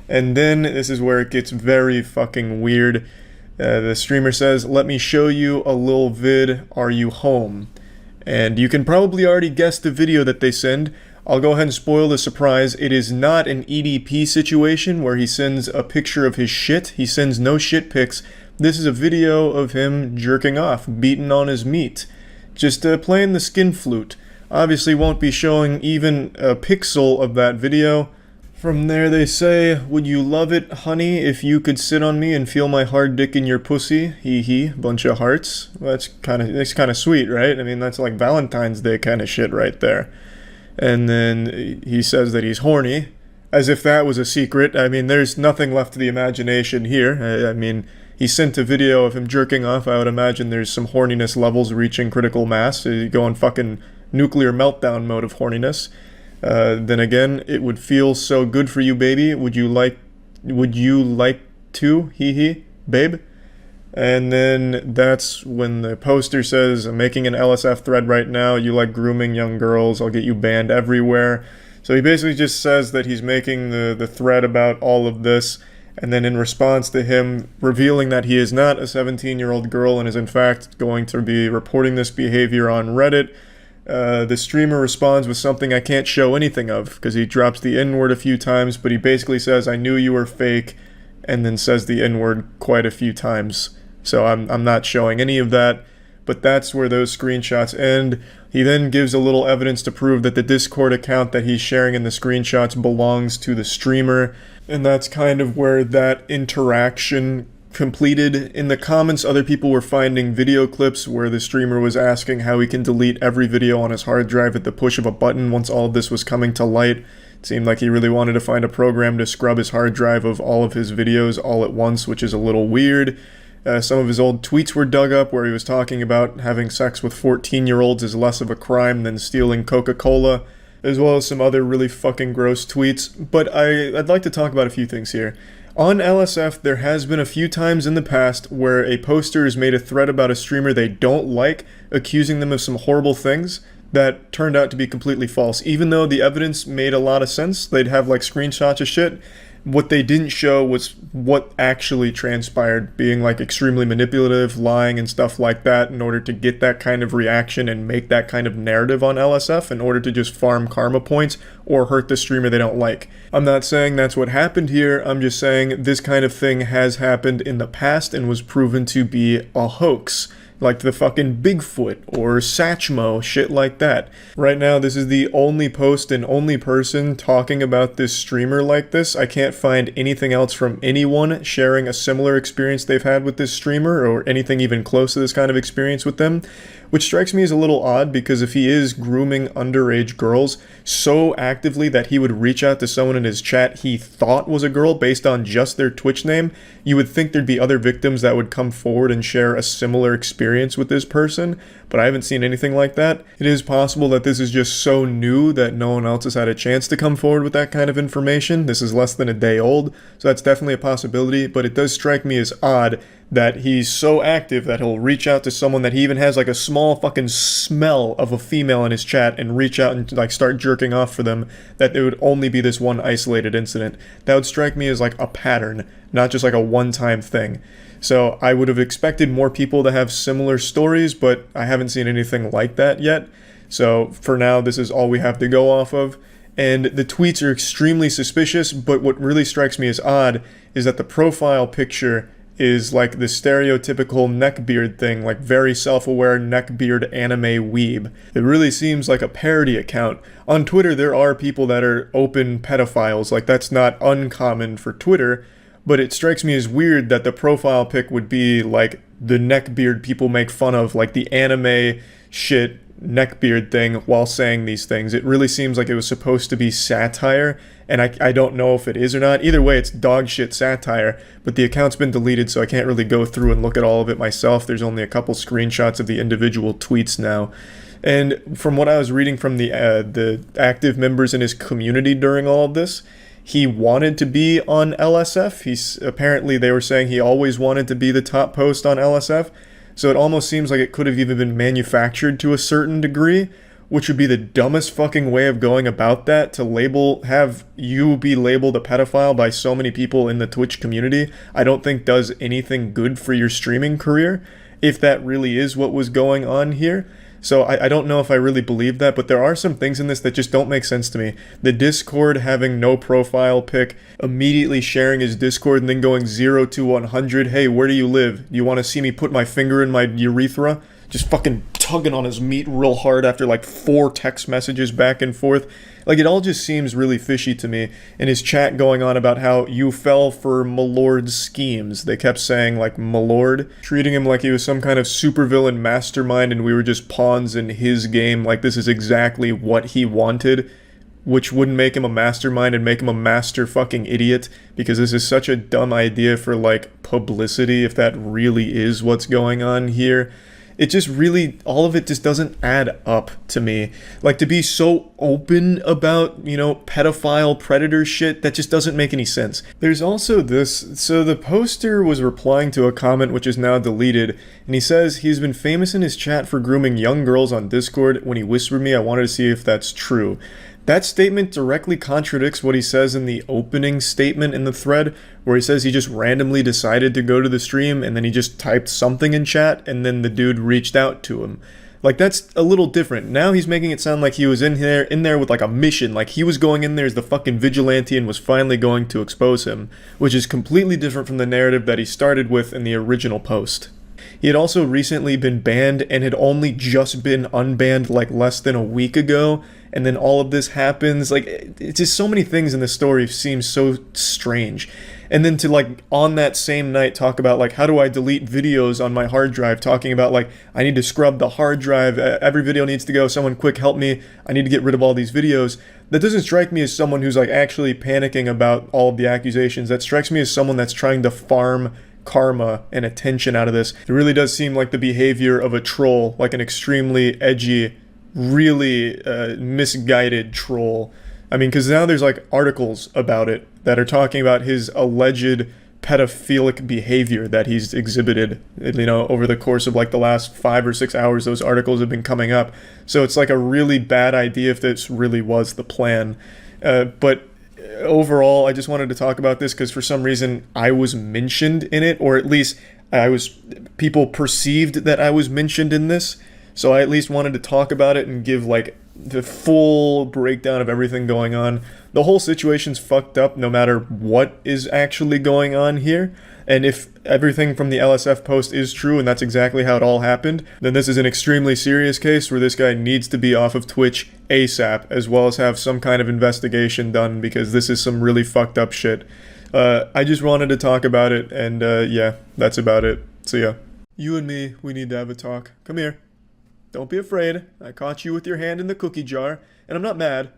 And then this is where it gets very fucking weird. The streamer says, "Let me show you a little vid. Are you home?" And you can probably already guess the video that they send. I'll go ahead and spoil the surprise. It is not an EDP situation where he sends a picture of his shit. He sends no shit pics. This is a video of him jerking off, beating on his meat. Just playing the skin flute. Obviously won't be showing even a pixel of that video. From there they say, "Would you love it, honey, if you could sit on me and feel my hard dick in your pussy? Hee hee, bunch of hearts." Well, that's kind of sweet, right? I mean, that's like Valentine's Day kind of shit right there. And then he says that he's horny, as if that was a secret. I mean, there's nothing left to the imagination here. I mean, he sent a video of him jerking off. I would imagine there's some horniness levels reaching critical mass. You go in fucking nuclear meltdown mode of horniness. Then again, "It would feel so good for you, baby. Would you like to? Hee hee, babe." And then that's when the poster says, "I'm making an LSF thread right now. You like grooming young girls. I'll get you banned everywhere." So he basically just says that he's making the thread about all of this. And then in response to him revealing that he is not a 17-year-old girl and is in fact going to be reporting this behavior on Reddit, the streamer responds with something I can't show anything of because he drops the N-word a few times, but he basically says, "I knew you were fake," and then says the N-word quite a few times. So I'm not showing any of that, but that's where those screenshots end. He then gives a little evidence to prove that the Discord account that he's sharing in the screenshots belongs to the streamer, and that's kind of where that interaction completed. In the comments, other people were finding video clips where the streamer was asking how he can delete every video on his hard drive at the push of a button once all of this was coming to light. It seemed like he really wanted to find a program to scrub his hard drive of all of his videos all at once, which is a little weird. Some of his old tweets were dug up where he was talking about having sex with 14-year-olds is less of a crime than stealing Coca-Cola, as well as some other really fucking gross tweets. But I'd like to talk about a few things here. On LSF, there has been a few times in the past where a poster has made a thread about a streamer they don't like, accusing them of some horrible things that turned out to be completely false. Even though the evidence made a lot of sense, they'd have like screenshots of shit. What they didn't show was what actually transpired, being like extremely manipulative, lying and stuff like that in order to get that kind of reaction and make that kind of narrative on LSF in order to just farm karma points or hurt the streamer they don't like. I'm not saying that's what happened here, I'm just saying this kind of thing has happened in the past and was proven to be a hoax. Like the fucking Bigfoot or Satchmo, shit like that. Right now, this is the only post and only person talking about this streamer like this. I can't find anything else from anyone sharing a similar experience they've had with this streamer or anything even close to this kind of experience with them, which strikes me as a little odd because if he is grooming underage girls so actively that he would reach out to someone in his chat he thought was a girl based on just their Twitch name, you would think there'd be other victims that would come forward and share a similar experience with this person, but I haven't seen anything like that. It is possible that this is just so new that no one else has had a chance to come forward with that kind of information. This is less than a day old, so that's definitely a possibility, but it does strike me as odd that he's so active that he'll reach out to someone that he even has like a small fucking smell of a female in his chat and reach out and like start jerking off for them, that it would only be this one isolated incident. That would strike me as like a pattern, not just like a one-time thing. So I would have expected more people to have similar stories, but I haven't seen anything like that yet. So for now, this is all we have to go off of. And the tweets are extremely suspicious, but what really strikes me as odd is that the profile picture is like the stereotypical neckbeard thing, like very self-aware neckbeard anime weeb. It really seems like a parody account. On Twitter, there are people that are open pedophiles, like that's not uncommon for Twitter, but it strikes me as weird that the profile pic would be like the neckbeard people make fun of, like the anime shit neckbeard thing while saying these things. It really seems like it was supposed to be satire, and I don't know if it is or not. Either way, it's dog shit satire, but the account's been deleted, so I can't really go through and look at all of it myself. There's only a couple screenshots of the individual tweets now. And from what I was reading from the active members in his community during all of this, he wanted to be on LSF. Apparently they were saying he always wanted to be the top post on LSF, so it almost seems like it could have even been manufactured to a certain degree, which would be the dumbest fucking way of going about that, to have you be labeled a pedophile by so many people in the Twitch community, I don't think does anything good for your streaming career, if that really is what was going on here. So I don't know if I really believe that, but there are some things in this that just don't make sense to me. The Discord having no profile pic, immediately sharing his Discord and then going 0 to 100. Hey, where do you live? Do you want to see me put my finger in my urethra? Just fucking tugging on his meat real hard after like 4 text messages back and forth. Like, it all just seems really fishy to me. And his chat going on about how you fell for Malord's schemes. They kept saying, like, Malord, treating him like he was some kind of supervillain mastermind and we were just pawns in his game. Like, this is exactly what he wanted, which wouldn't make him a mastermind and make him a master fucking idiot, because this is such a dumb idea for, like, publicity, if that really is what's going on here. It just really, all of it just doesn't add up to me. Like, to be so open about, you know, pedophile predator shit, that just doesn't make any sense. There's also this, so the poster was replying to a comment which is now deleted, and he says he's been famous in his chat for grooming young girls on Discord. When he whispered me, I wanted to see if that's true. That statement directly contradicts what he says in the opening statement in the thread, where he says he just randomly decided to go to the stream and then he just typed something in chat and then the dude reached out to him. Like, that's a little different. Now he's making it sound like he was in there with like a mission, like he was going in there as the fucking vigilante and was finally going to expose him, which is completely different from the narrative that he started with in the original post. He had also recently been banned and had only just been unbanned like less than a week ago, and then all of this happens. Like, it's just so many things in this story seem so strange. And then to, like, on that same night talk about, like, how do I delete videos on my hard drive, talking about, like, I need to scrub the hard drive, every video needs to go, someone quick help me, I need to get rid of all these videos. That doesn't strike me as someone who's, like, actually panicking about all of the accusations. That strikes me as someone that's trying to farm karma and attention out of this. It really does seem like the behavior of a troll, like an extremely edgy, really misguided troll. I mean, because now there's like articles about it that are talking about his alleged pedophilic behavior that he's exhibited, you know, over the course of like the last 5 or 6 hours. Those articles have been coming up. So it's like a really bad idea if this really was the plan. But overall, I just wanted to talk about this because for some reason I was mentioned in it, or at least people perceived that I was mentioned in this. So I at least wanted to talk about it and give like the full breakdown of everything going on. The whole situation's fucked up no matter what is actually going on here. And if everything from the LSF post is true and that's exactly how it all happened, then this is an extremely serious case where this guy needs to be off of Twitch ASAP, as well as have some kind of investigation done, because this is some really fucked up shit. I just wanted to talk about it, and yeah, that's about it. So yeah. You and me, we need to have a talk. Come here. Don't be afraid. I caught you with your hand in the cookie jar, and I'm not mad.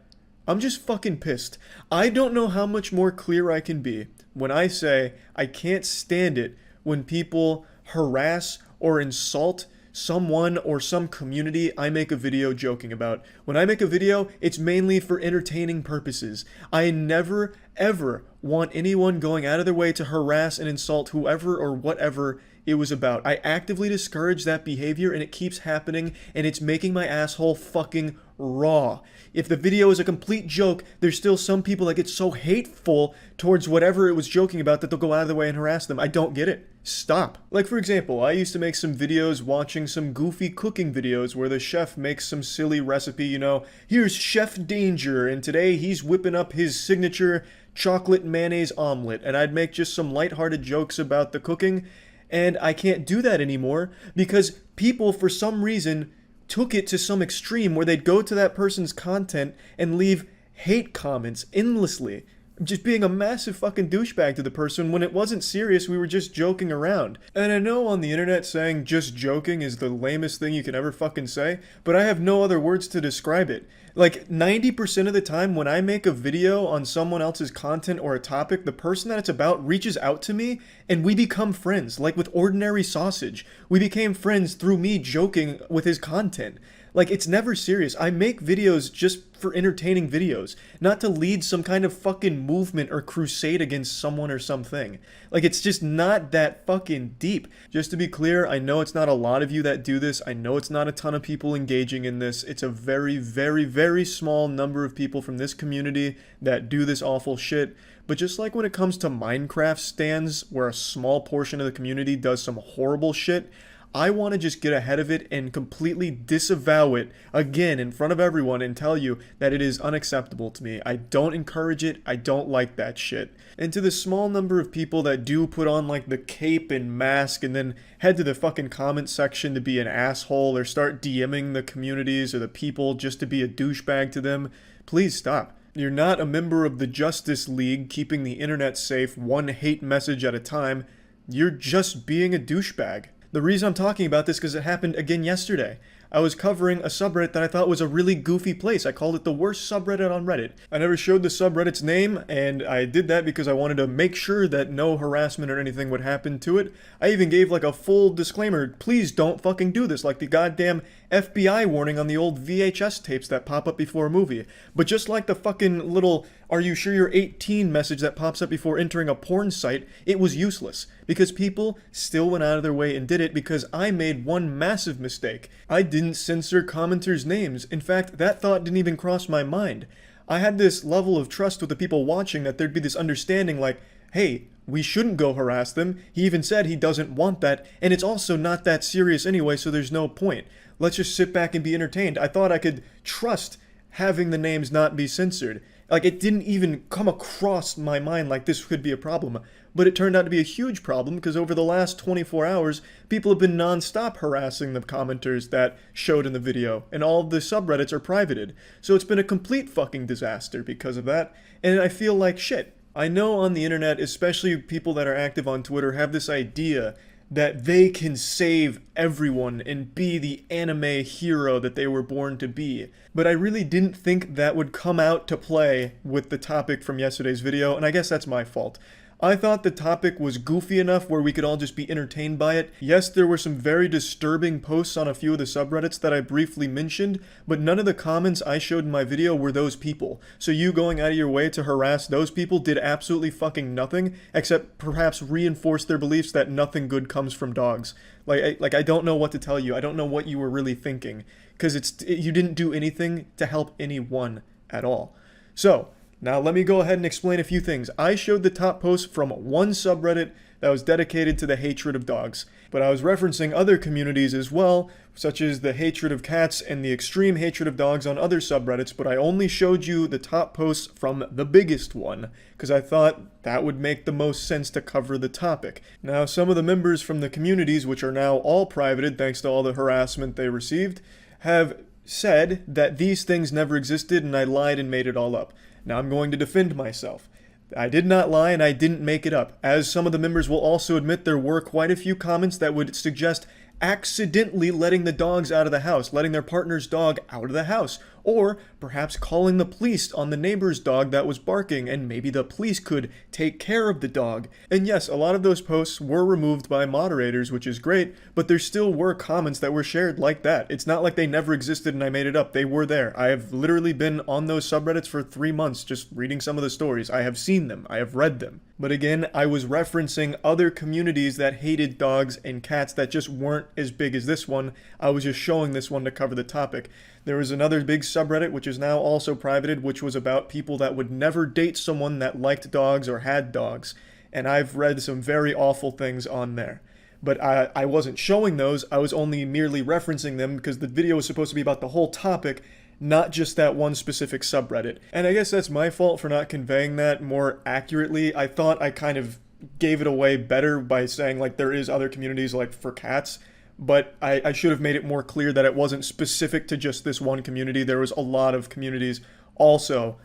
I'm just fucking pissed. I don't know how much more clear I can be when I say I can't stand it when people harass or insult someone or some community I make a video joking about. When I make a video, it's mainly for entertaining purposes. I never, ever want anyone going out of their way to harass and insult whoever or whatever it was about. I actively discourage that behavior, and it keeps happening, and it's making my asshole fucking raw. If the video is a complete joke, there's still some people that get so hateful towards whatever it was joking about that they'll go out of their way and harass them. I don't get it. Stop. Like, for example, I used to make some videos watching some goofy cooking videos where the chef makes some silly recipe, you know, here's Chef Danger, and today he's whipping up his signature chocolate mayonnaise omelet, and I'd make just some lighthearted jokes about the cooking. And I can't do that anymore because people, for some reason, took it to some extreme where they'd go to that person's content and leave hate comments endlessly, just being a massive fucking douchebag to the person when it wasn't serious. We were just joking around. And I know on the internet saying just joking is the lamest thing you can ever fucking say, but I have no other words to describe it. Like 90% of the time when I make a video on someone else's content or a topic, the person that it's about reaches out to me and we become friends. Like with Ordinary Sausage, we became friends through me joking with his content. Like, it's never serious. I make videos just for entertaining videos, not to lead some kind of fucking movement or crusade against someone or something. Like, it's just not that fucking deep. Just to be clear, I know it's not a lot of you that do this. I know it's not a ton of people engaging in this. It's a very, very, very small number of people from this community that do this awful shit. But just like when it comes to Minecraft stands, where a small portion of the community does some horrible shit, I want to just get ahead of it and completely disavow it again in front of everyone and tell you that it is unacceptable to me. I don't encourage it. I don't like that shit. And to the small number of people that do put on like the cape and mask and then head to the fucking comment section to be an asshole or start DMing the communities or the people just to be a douchebag to them, please stop. You're not a member of the Justice League keeping the internet safe one hate message at a time. You're just being a douchebag. The reason I'm talking about this is because it happened again yesterday. I was covering a subreddit that I thought was a really goofy place. I called it the worst subreddit on Reddit. I never showed the subreddit's name, and I did that because I wanted to make sure that no harassment or anything would happen to it. I even gave like a full disclaimer, please don't fucking do this, like the goddamn FBI warning on the old VHS tapes that pop up before a movie. But just like the fucking little "Are you sure you're 18" message that pops up before entering a porn site, it was useless. Because people still went out of their way and did it because I made one massive mistake. I didn't censor commenters' names. In fact, that thought didn't even cross my mind. I had this level of trust with the people watching that there'd be this understanding like, hey, we shouldn't go harass them. He even said he doesn't want that, and it's also not that serious anyway, so there's no point. Let's just sit back and be entertained. I thought I could trust having the names not be censored. Like, it didn't even come across my mind like this could be a problem. But it turned out to be a huge problem because over the last 24 hours, people have been non-stop harassing the commenters that showed in the video, and all of the subreddits are privated. So it's been a complete fucking disaster because of that, and I feel like shit. I know on the internet, especially people that are active on Twitter, have this idea that they can save everyone and be the anime hero that they were born to be. But I really didn't think that would come out to play with the topic from yesterday's video, and I guess that's my fault. I thought the topic was goofy enough where we could all just be entertained by it. Yes, there were some very disturbing posts on a few of the subreddits that I briefly mentioned, but none of the comments I showed in my video were those people. So you going out of your way to harass those people did absolutely fucking nothing, except perhaps reinforce their beliefs that nothing good comes from dogs. I don't know what to tell you. I don't know what you were really thinking, because you didn't do anything to help anyone at all. So, now let me go ahead and explain a few things. I showed the top post from one subreddit that was dedicated to the hatred of dogs, but I was referencing other communities as well, such as the hatred of cats and the extreme hatred of dogs on other subreddits, but I only showed you the top posts from the biggest one, because I thought that would make the most sense to cover the topic. Now, some of the members from the communities, which are now all privated thanks to all the harassment they received, have said that these things never existed and I lied and made it all up. Now I'm going to defend myself. I did not lie and I didn't make it up. As some of the members will also admit, there were quite a few comments that would suggest accidentally letting the dogs out of the house, letting their partner's dog out of the house, or perhaps calling the police on the neighbor's dog that was barking, and maybe the police could take care of the dog. And yes, a lot of those posts were removed by moderators, which is great, but there still were comments that were shared like that. It's not like they never existed and I made it up. They were there. I have literally been on those subreddits for 3 months just reading some of the stories. I have seen them. I have read them. But again, I was referencing other communities that hated dogs and cats that just weren't as big as this one. I was just showing this one to cover the topic. There was another big subreddit, which is now also privated, which was about people that would never date someone that liked dogs or had dogs. And I've read some very awful things on there. But I wasn't showing those, I was only merely referencing them because the video was supposed to be about the whole topic, not just that one specific subreddit. And I guess that's my fault for not conveying that more accurately. I thought I kind of gave it away better by saying like there is other communities like for cats, but I should have made it more clear that it wasn't specific to just this one community. There was a lot of communities also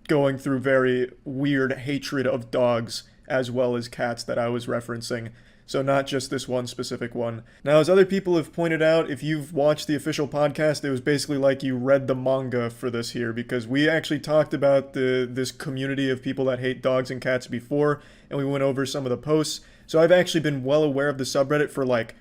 going through very weird hatred of dogs as well as cats that I was referencing. So not just this one specific one. Now, as other people have pointed out, if you've watched the official podcast, it was basically like you read the manga for this here, because we actually talked about this community of people that hate dogs and cats before, and we went over some of the posts. So I've actually been well aware of the subreddit for like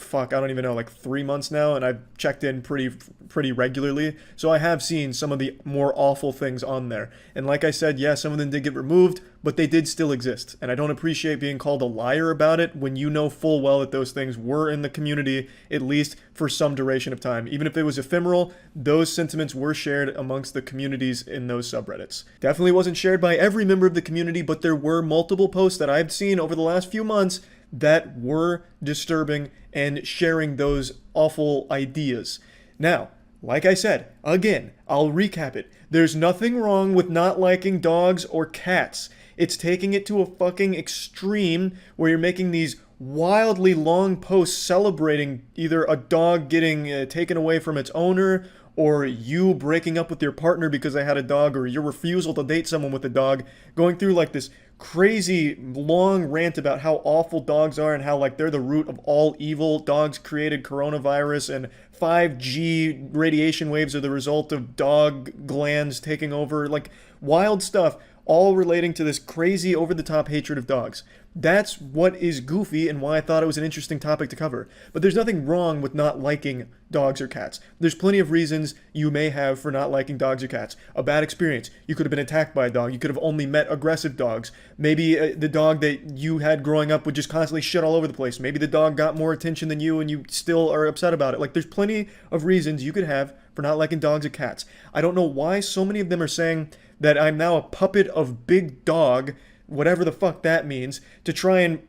fuck, I don't even know, like 3 months now, and I've checked in pretty regularly. So I have seen some of the more awful things on there. And like I said, yeah, some of them did get removed, but they did still exist. And I don't appreciate being called a liar about it when you know full well that those things were in the community, at least for some duration of time. Even if it was ephemeral, those sentiments were shared amongst the communities in those subreddits. Definitely wasn't shared by every member of the community, but there were multiple posts that I've seen over the last few months that were disturbing and sharing those awful ideas. Now, like I said, again, I'll recap it. There's nothing wrong with not liking dogs or cats. It's taking it to a fucking extreme where you're making these wildly long posts celebrating either a dog getting taken away from its owner, or you breaking up with your partner because they had a dog, or your refusal to date someone with a dog, going through like this crazy long rant about how awful dogs are and how like they're the root of all evil. Dogs created coronavirus, and 5G radiation waves are the result of dog glands taking over. Like wild stuff, all relating to this crazy over-the-top hatred of dogs. That's what is goofy and why I thought it was an interesting topic to cover. But there's nothing wrong with not liking dogs or cats. There's plenty of reasons you may have for not liking dogs or cats. A bad experience. You could have been attacked by a dog. You could have only met aggressive dogs. Maybe the dog that you had growing up would just constantly shit all over the place. Maybe the dog got more attention than you and you still are upset about it. Like, there's plenty of reasons you could have for not liking dogs or cats. I don't know why so many of them are saying that I'm now a puppet of Big Dog, whatever the fuck that means, to try and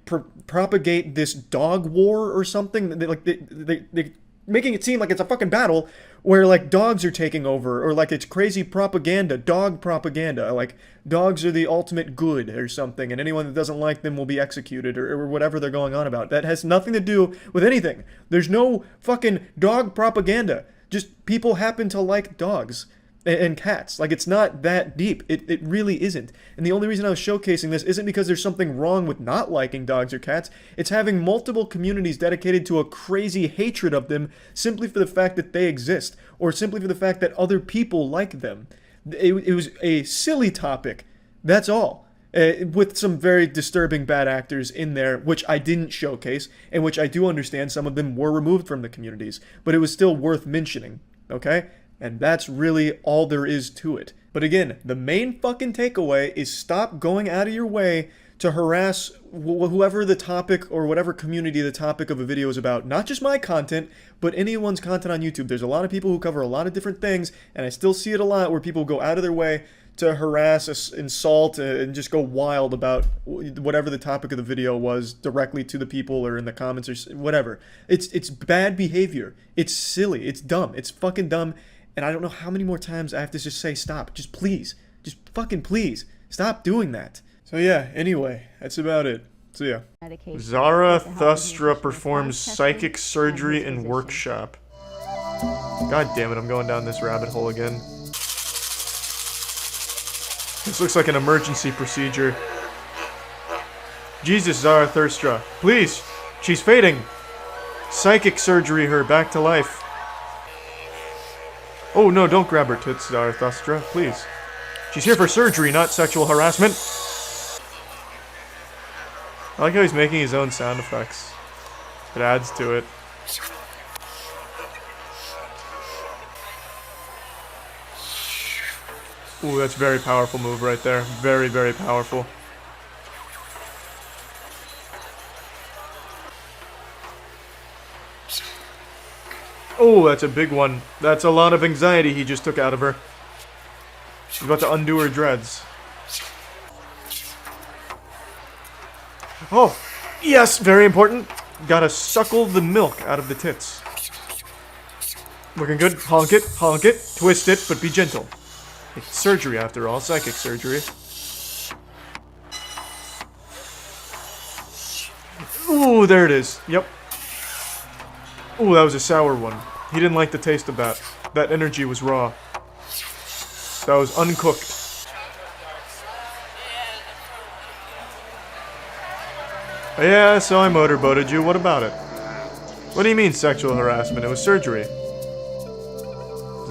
propagate this dog war or something. They making it seem like it's a fucking battle where like dogs are taking over, or like it's crazy propaganda, dog propaganda, like dogs are the ultimate good or something, and anyone that doesn't like them will be executed, or whatever they're going on about. That has nothing to do with anything. There's no fucking dog propaganda. Just people happen to like dogs and cats. Like, it's not that deep. It really isn't. And the only reason I was showcasing this isn't because there's something wrong with not liking dogs or cats. It's having multiple communities dedicated to a crazy hatred of them simply for the fact that they exist, or simply for the fact that other people like them. It was a silly topic. That's all. With some very disturbing bad actors in there, which I didn't showcase, and which I do understand some of them were removed from the communities. But it was still worth mentioning, okay? And that's really all there is to it. But again, the main fucking takeaway is stop going out of your way to harass whoever the topic or whatever community the topic of a video is about. Not just my content, but anyone's content on YouTube. There's a lot of people who cover a lot of different things, and I still see it a lot where people go out of their way to harass, insult, and just go wild about whatever the topic of the video was directly to the people or in the comments or whatever. It's bad behavior. It's silly. It's dumb. It's fucking dumb. And I don't know how many more times I have to just say stop. Just please. Just fucking please. Stop doing that. So yeah, anyway, that's about it. So yeah. Zarathustra performs psychic surgery in workshop. God damn it, I'm going down this rabbit hole again. This looks like an emergency procedure. Jesus, Zarathustra. Please. She's fading. Psychic surgery her back to life. Oh no, don't grab her tits, Zarathustra, please. She's here for surgery, not sexual harassment. I like how he's making his own sound effects. It adds to it. Ooh, that's a very powerful move right there. Very, very powerful. Oh, that's a big one. That's a lot of anxiety he just took out of her. She's about to undo her dreads. Oh, yes, very important. Gotta suckle the milk out of the tits. Looking good. Honk it, twist it, but be gentle. It's surgery after all, psychic surgery. Ooh, there it is. Yep. Ooh, that was a sour one. He didn't like the taste of that. That energy was raw. That was uncooked. Yeah, so I motorboated you. What about it? What do you mean sexual harassment? It was surgery.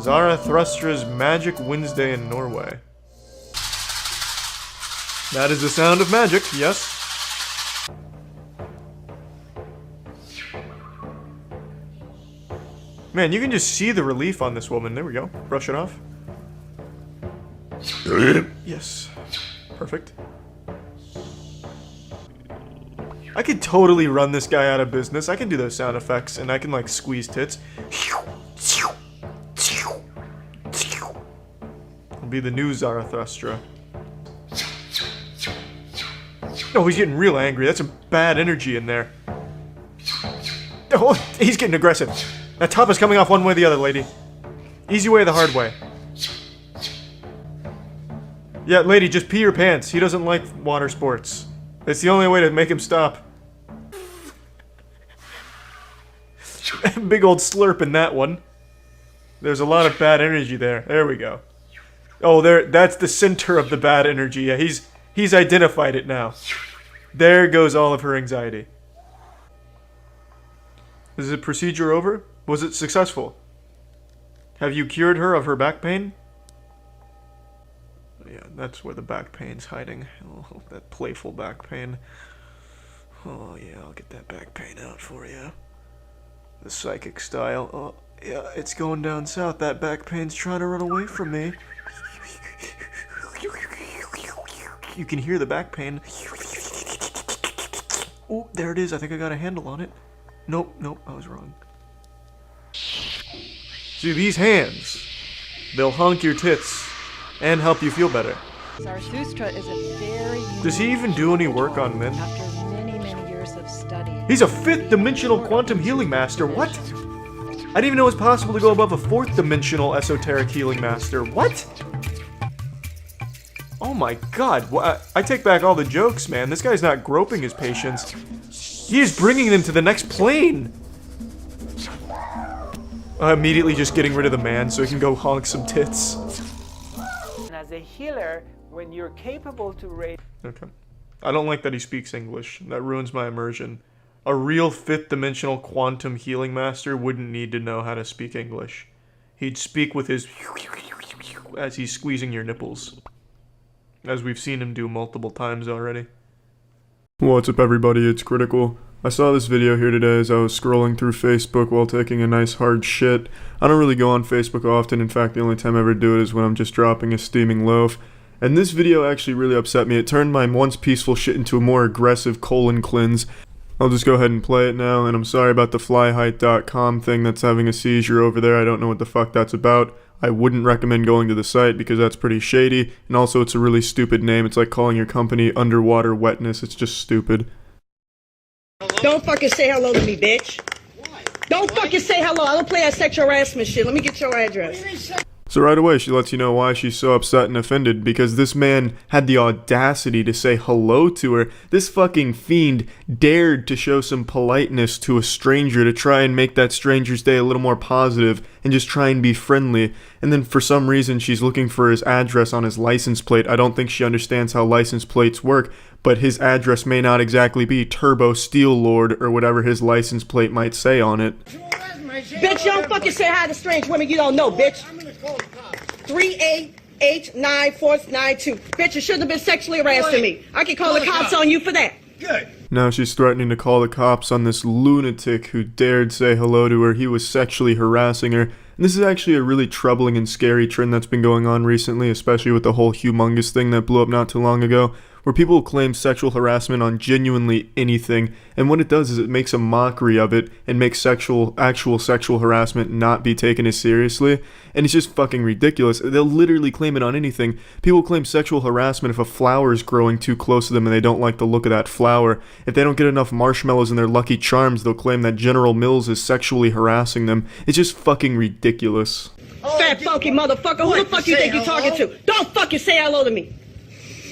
Zarathustra's Magic Wednesday in Norway. That is the sound of magic, yes. Man, you can just see the relief on this woman. There we go. Brush it off. Yes. Perfect. I could totally run this guy out of business. I can do those sound effects, and I can, like, squeeze tits. I'll be the new Zarathustra. Oh, he's getting real angry. That's some bad energy in there. Oh, he's getting aggressive. That top is coming off one way or the other, lady. Easy way or the hard way? Yeah, lady, just pee your pants. He doesn't like water sports. It's the only way to make him stop. Big old slurp in that one. There's a lot of bad energy there. There we go. Oh, that's the center of the bad energy. Yeah, he's identified it now. There goes all of her anxiety. Is the procedure over? Was it successful? Have you cured her of her back pain? Yeah, that's where the back pain's hiding. Oh, that playful back pain. Oh yeah, I'll get that back pain out for you. The psychic style. Oh yeah, it's going down south. That back pain's trying to run away from me. You can hear the back pain. Oh, there it is. I think I got a handle on it. Nope, I was wrong. See, these hands, they'll honk your tits and help you feel better. Zarathustra is a very Does he even do any work on men? After many years of study. He's a 5th dimensional quantum healing master. What? I didn't even know it was possible to go above a 4th dimensional esoteric healing master. What? Oh my god. I take back all the jokes, man. This guy's not groping his patients. He is bringing them to the next plane. Immediately just getting rid of the man so he can go honk some tits. As a healer, when you're capable to raise... Okay. I don't like that he speaks English. That ruins my immersion. A real 5th dimensional quantum healing master wouldn't need to know how to speak English. He'd speak with his as he's squeezing your nipples. As we've seen him do multiple times already. What's up everybody, it's Critical. I saw this video here today as I was scrolling through Facebook while taking a nice hard shit. I don't really go on Facebook often, in fact the only time I ever do it is when I'm just dropping a steaming loaf. And this video actually really upset me. It turned my once peaceful shit into a more aggressive colon cleanse. I'll just go ahead and play it now, and I'm sorry about the flyheight.com thing that's having a seizure over there. I don't know what the fuck that's about. I wouldn't recommend going to the site because that's pretty shady, and also it's a really stupid name. It's like calling your company Underwater Wetness. It's just stupid. Don't fucking say hello to me, bitch. Don't fucking say hello. I don't play that sexual harassment shit. Let me get your address. So right away, she lets you know why she's so upset and offended, because this man had the audacity to say hello to her. This fucking fiend dared to show some politeness to a stranger to try and make that stranger's day a little more positive and just try and be friendly. And then for some reason, she's looking for his address on his license plate. I don't think she understands how license plates work, but his address may not exactly be Turbo Steel Lord or whatever his license plate might say on it. Bitch, you don't fucking say hi to strange women you don't know, bitch. 3889492. Bitch, you shouldn't have been sexually harassing me. I can call the cops on you for that. Good. Now she's threatening to call the cops on this lunatic who dared say hello to her. He was sexually harassing her. And this is actually a really troubling and scary trend that's been going on recently, especially with the whole humongous thing that blew up not too long ago, where people claim sexual harassment on genuinely anything, and what it does is it makes a mockery of it and makes actual sexual harassment not be taken as seriously, and it's just fucking ridiculous. They'll literally claim it on anything. People claim sexual harassment if a flower is growing too close to them and they don't like the look of that flower. If they don't get enough marshmallows in their Lucky Charms, they'll claim that General Mills is sexually harassing them. It's just fucking ridiculous. Fat funky motherfucker, who the fuck you think you're talking to? Don't fucking say hello to me.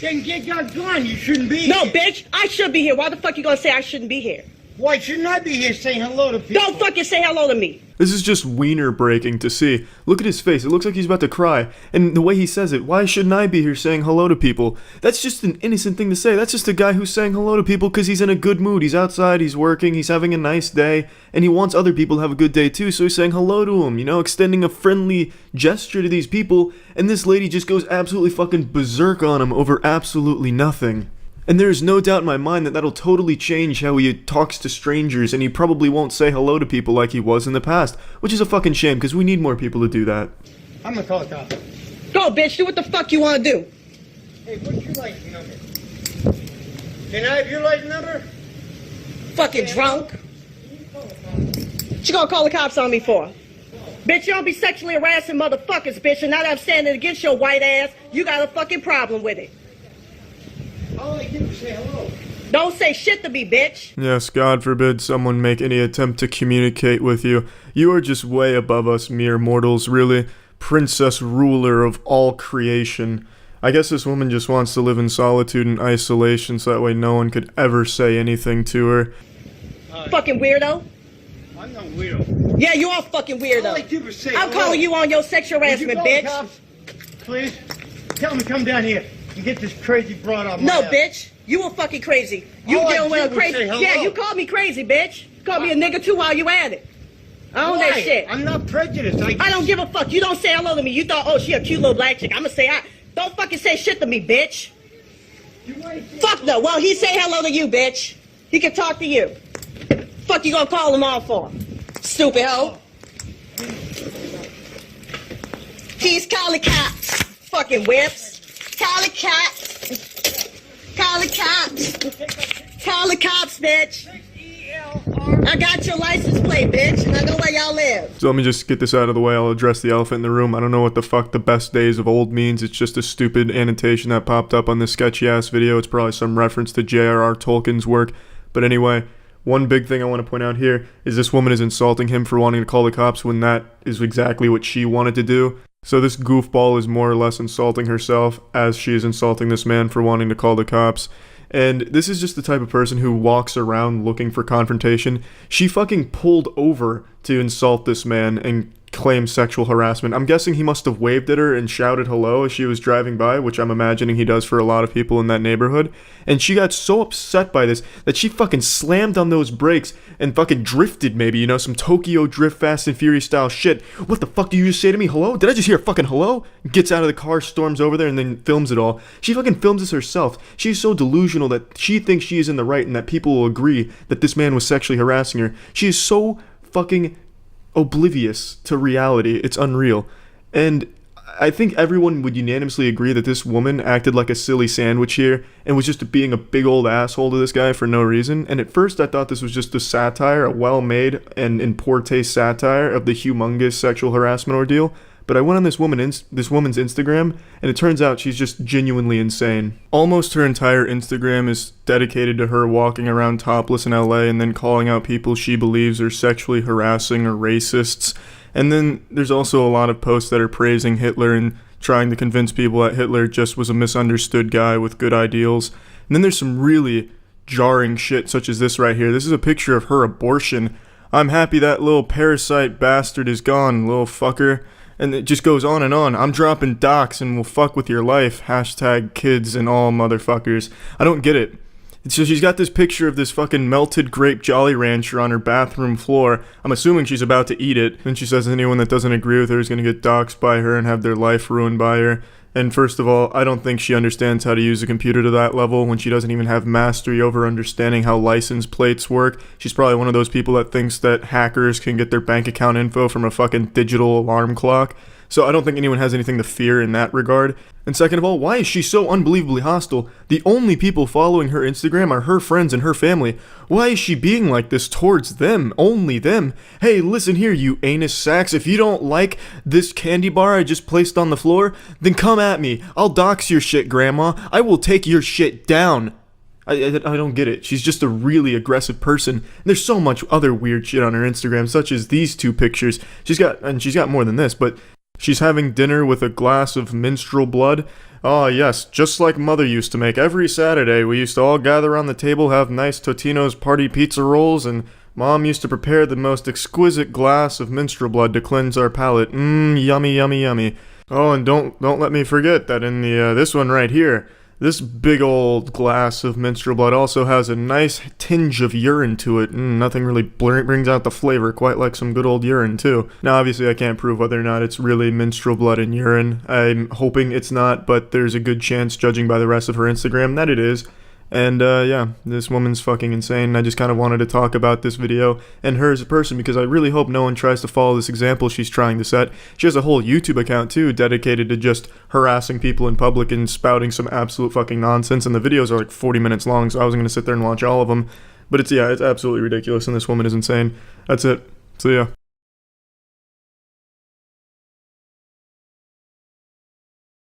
Then get gone. You shouldn't be No, here. bitch, I should be here. Why the fuck you gonna say I shouldn't be here? Why shouldn't I be here saying hello to people? Don't fucking say hello to me. This is just wiener breaking to see. Look at his face. It looks like he's about to cry. And the way he says it, why shouldn't I be here saying hello to people? That's just an innocent thing to say. That's just a guy who's saying hello to people because he's in a good mood. He's outside, he's working, he's having a nice day, and he wants other people to have a good day too, so he's saying hello to them, you know, extending a friendly gesture to these people, and this lady just goes absolutely fucking berserk on him over absolutely nothing. And there is no doubt in my mind that that'll totally change how he talks to strangers, and he probably won't say hello to people like he was in the past, which is a fucking shame, because we need more people to do that. I'm gonna call the cops. Go, bitch. Do what the fuck you want to do. Hey, what's your license number? Can I have your license number? Fucking drunk. What you gonna call the cops on me for? Bitch, you don't be sexually harassing motherfuckers, bitch, and now that I'm standing against your white ass, you got a fucking problem with it. All I do is say hello. Don't say shit to me, bitch. Yes, God forbid someone make any attempt to communicate with you. You are just way above us mere mortals, really. Princess ruler of all creation. I guess this woman just wants to live in solitude and isolation so that way no one could ever say anything to her. Fucking weirdo. I'm no weirdo. Yeah, you are fucking weirdo. All I do is say I'm hello. calling you on your sexual Would you harassment, call the bitch. cops, please? Tell them to come down here and get this crazy broad off my No, ass. bitch. You were fucking crazy. You All I dealing with did a was crazy. say hello. Yeah, you called me crazy, bitch. You called me a nigga too while you at it. I own that Why? shit. I'm not prejudiced. I don't give a fuck. You don't say hello to me. You thought, oh, she a cute little black chick. I'ma say hi. Don't fucking say shit to me, bitch. Fuck no. Well, he say hello to you, bitch. He can talk to you. Fuck you gonna call him off for? Stupid hoe. He's call the cops. Fucking whips. Call the cops. Call the cops. Call the cops, bitch. I got your license plate, bitch, and I know where y'all live. So let me just get this out of the way. I'll address the elephant in the room. I don't know what the fuck the best days of old means. It's just a stupid annotation that popped up on this sketchy ass video. It's probably some reference to J.R.R. Tolkien's work. But anyway, one big thing I want to point out here is this woman is insulting him for wanting to call the cops when that is exactly what she wanted to do. So this goofball is more or less insulting herself as she is insulting this man for wanting to call the cops. And this is just the type of person who walks around looking for confrontation. She fucking pulled over to insult this man and claim sexual harassment. I'm guessing he must have waved at her and shouted hello as she was driving by, which I'm imagining he does for a lot of people in that neighborhood. And she got so upset by this that she fucking slammed on those brakes and fucking drifted maybe, you know, some Tokyo Drift Fast and Furious style shit. What the fuck do you just say to me? Hello? Did I just hear a fucking hello? Gets out of the car, storms over there, and then films it all. She fucking films this herself. She's so delusional that she thinks she is in the right and that people will agree that this man was sexually harassing her. She is so fucking oblivious to reality. It's unreal. And I think everyone would unanimously agree that this woman acted like a silly sandwich here and was just being a big old asshole to this guy for no reason. And at first I thought this was just a satire, a well-made and in poor taste satire of the humongous sexual harassment ordeal. But I went on this woman's Instagram, and it turns out she's just genuinely insane. Almost her entire Instagram is dedicated to her walking around topless in LA and then calling out people she believes are sexually harassing or racists. And then there's also a lot of posts that are praising Hitler and trying to convince people that Hitler just was a misunderstood guy with good ideals. And then there's some really jarring shit such as this right here. This is a picture of her abortion. I'm happy that little parasite bastard is gone, little fucker. And it just goes on and on. I'm dropping docs and will fuck with your life. Hashtag kids and all motherfuckers. I don't get it. So she's got this picture of this fucking melted grape Jolly Rancher on her bathroom floor. I'm assuming she's about to eat it. And she says anyone that doesn't agree with her is going to get doxxed by her and have their life ruined by her. And first of all, I don't think she understands how to use a computer to that level when she doesn't even have mastery over understanding how license plates work. She's probably one of those people that thinks that hackers can get their bank account info from a fucking digital alarm clock. So I don't think anyone has anything to fear in that regard. And second of all, why is she so unbelievably hostile? The only people following her Instagram are her friends and her family. Why is she being like this towards them? Only them? Hey, listen here, you anus sacks. If you don't like this candy bar I just placed on the floor, then come at me. I'll dox your shit, Grandma. I will take your shit down. I don't get it. She's just a really aggressive person. And there's so much other weird shit on her Instagram, such as these two pictures. She's got more than this, but she's having dinner with a glass of minstrel blood. Ah, yes, just like Mother used to make every Saturday. We used to all gather around the table, have nice Totino's party pizza rolls, and Mom used to prepare the most exquisite glass of minstrel blood to cleanse our palate. Yummy, yummy, yummy. Oh, and don't let me forget that in the this one right here, this big old glass of minstrel blood also has a nice tinge of urine to it. Nothing really brings out the flavor, quite like some good old urine too. Now obviously I can't prove whether or not it's really minstrel blood and urine. I'm hoping it's not, but there's a good chance, judging by the rest of her Instagram, that it is. And yeah, this woman's fucking insane. I just kind of wanted to talk about this video and her as a person because I really hope no one tries to follow this example she's trying to set. She has a whole YouTube account too dedicated to just harassing people in public and spouting some absolute fucking nonsense, and the videos are like 40 minutes long, so I wasn't going to sit there and watch all of them. But it's absolutely ridiculous, and this woman is insane. That's it. See ya.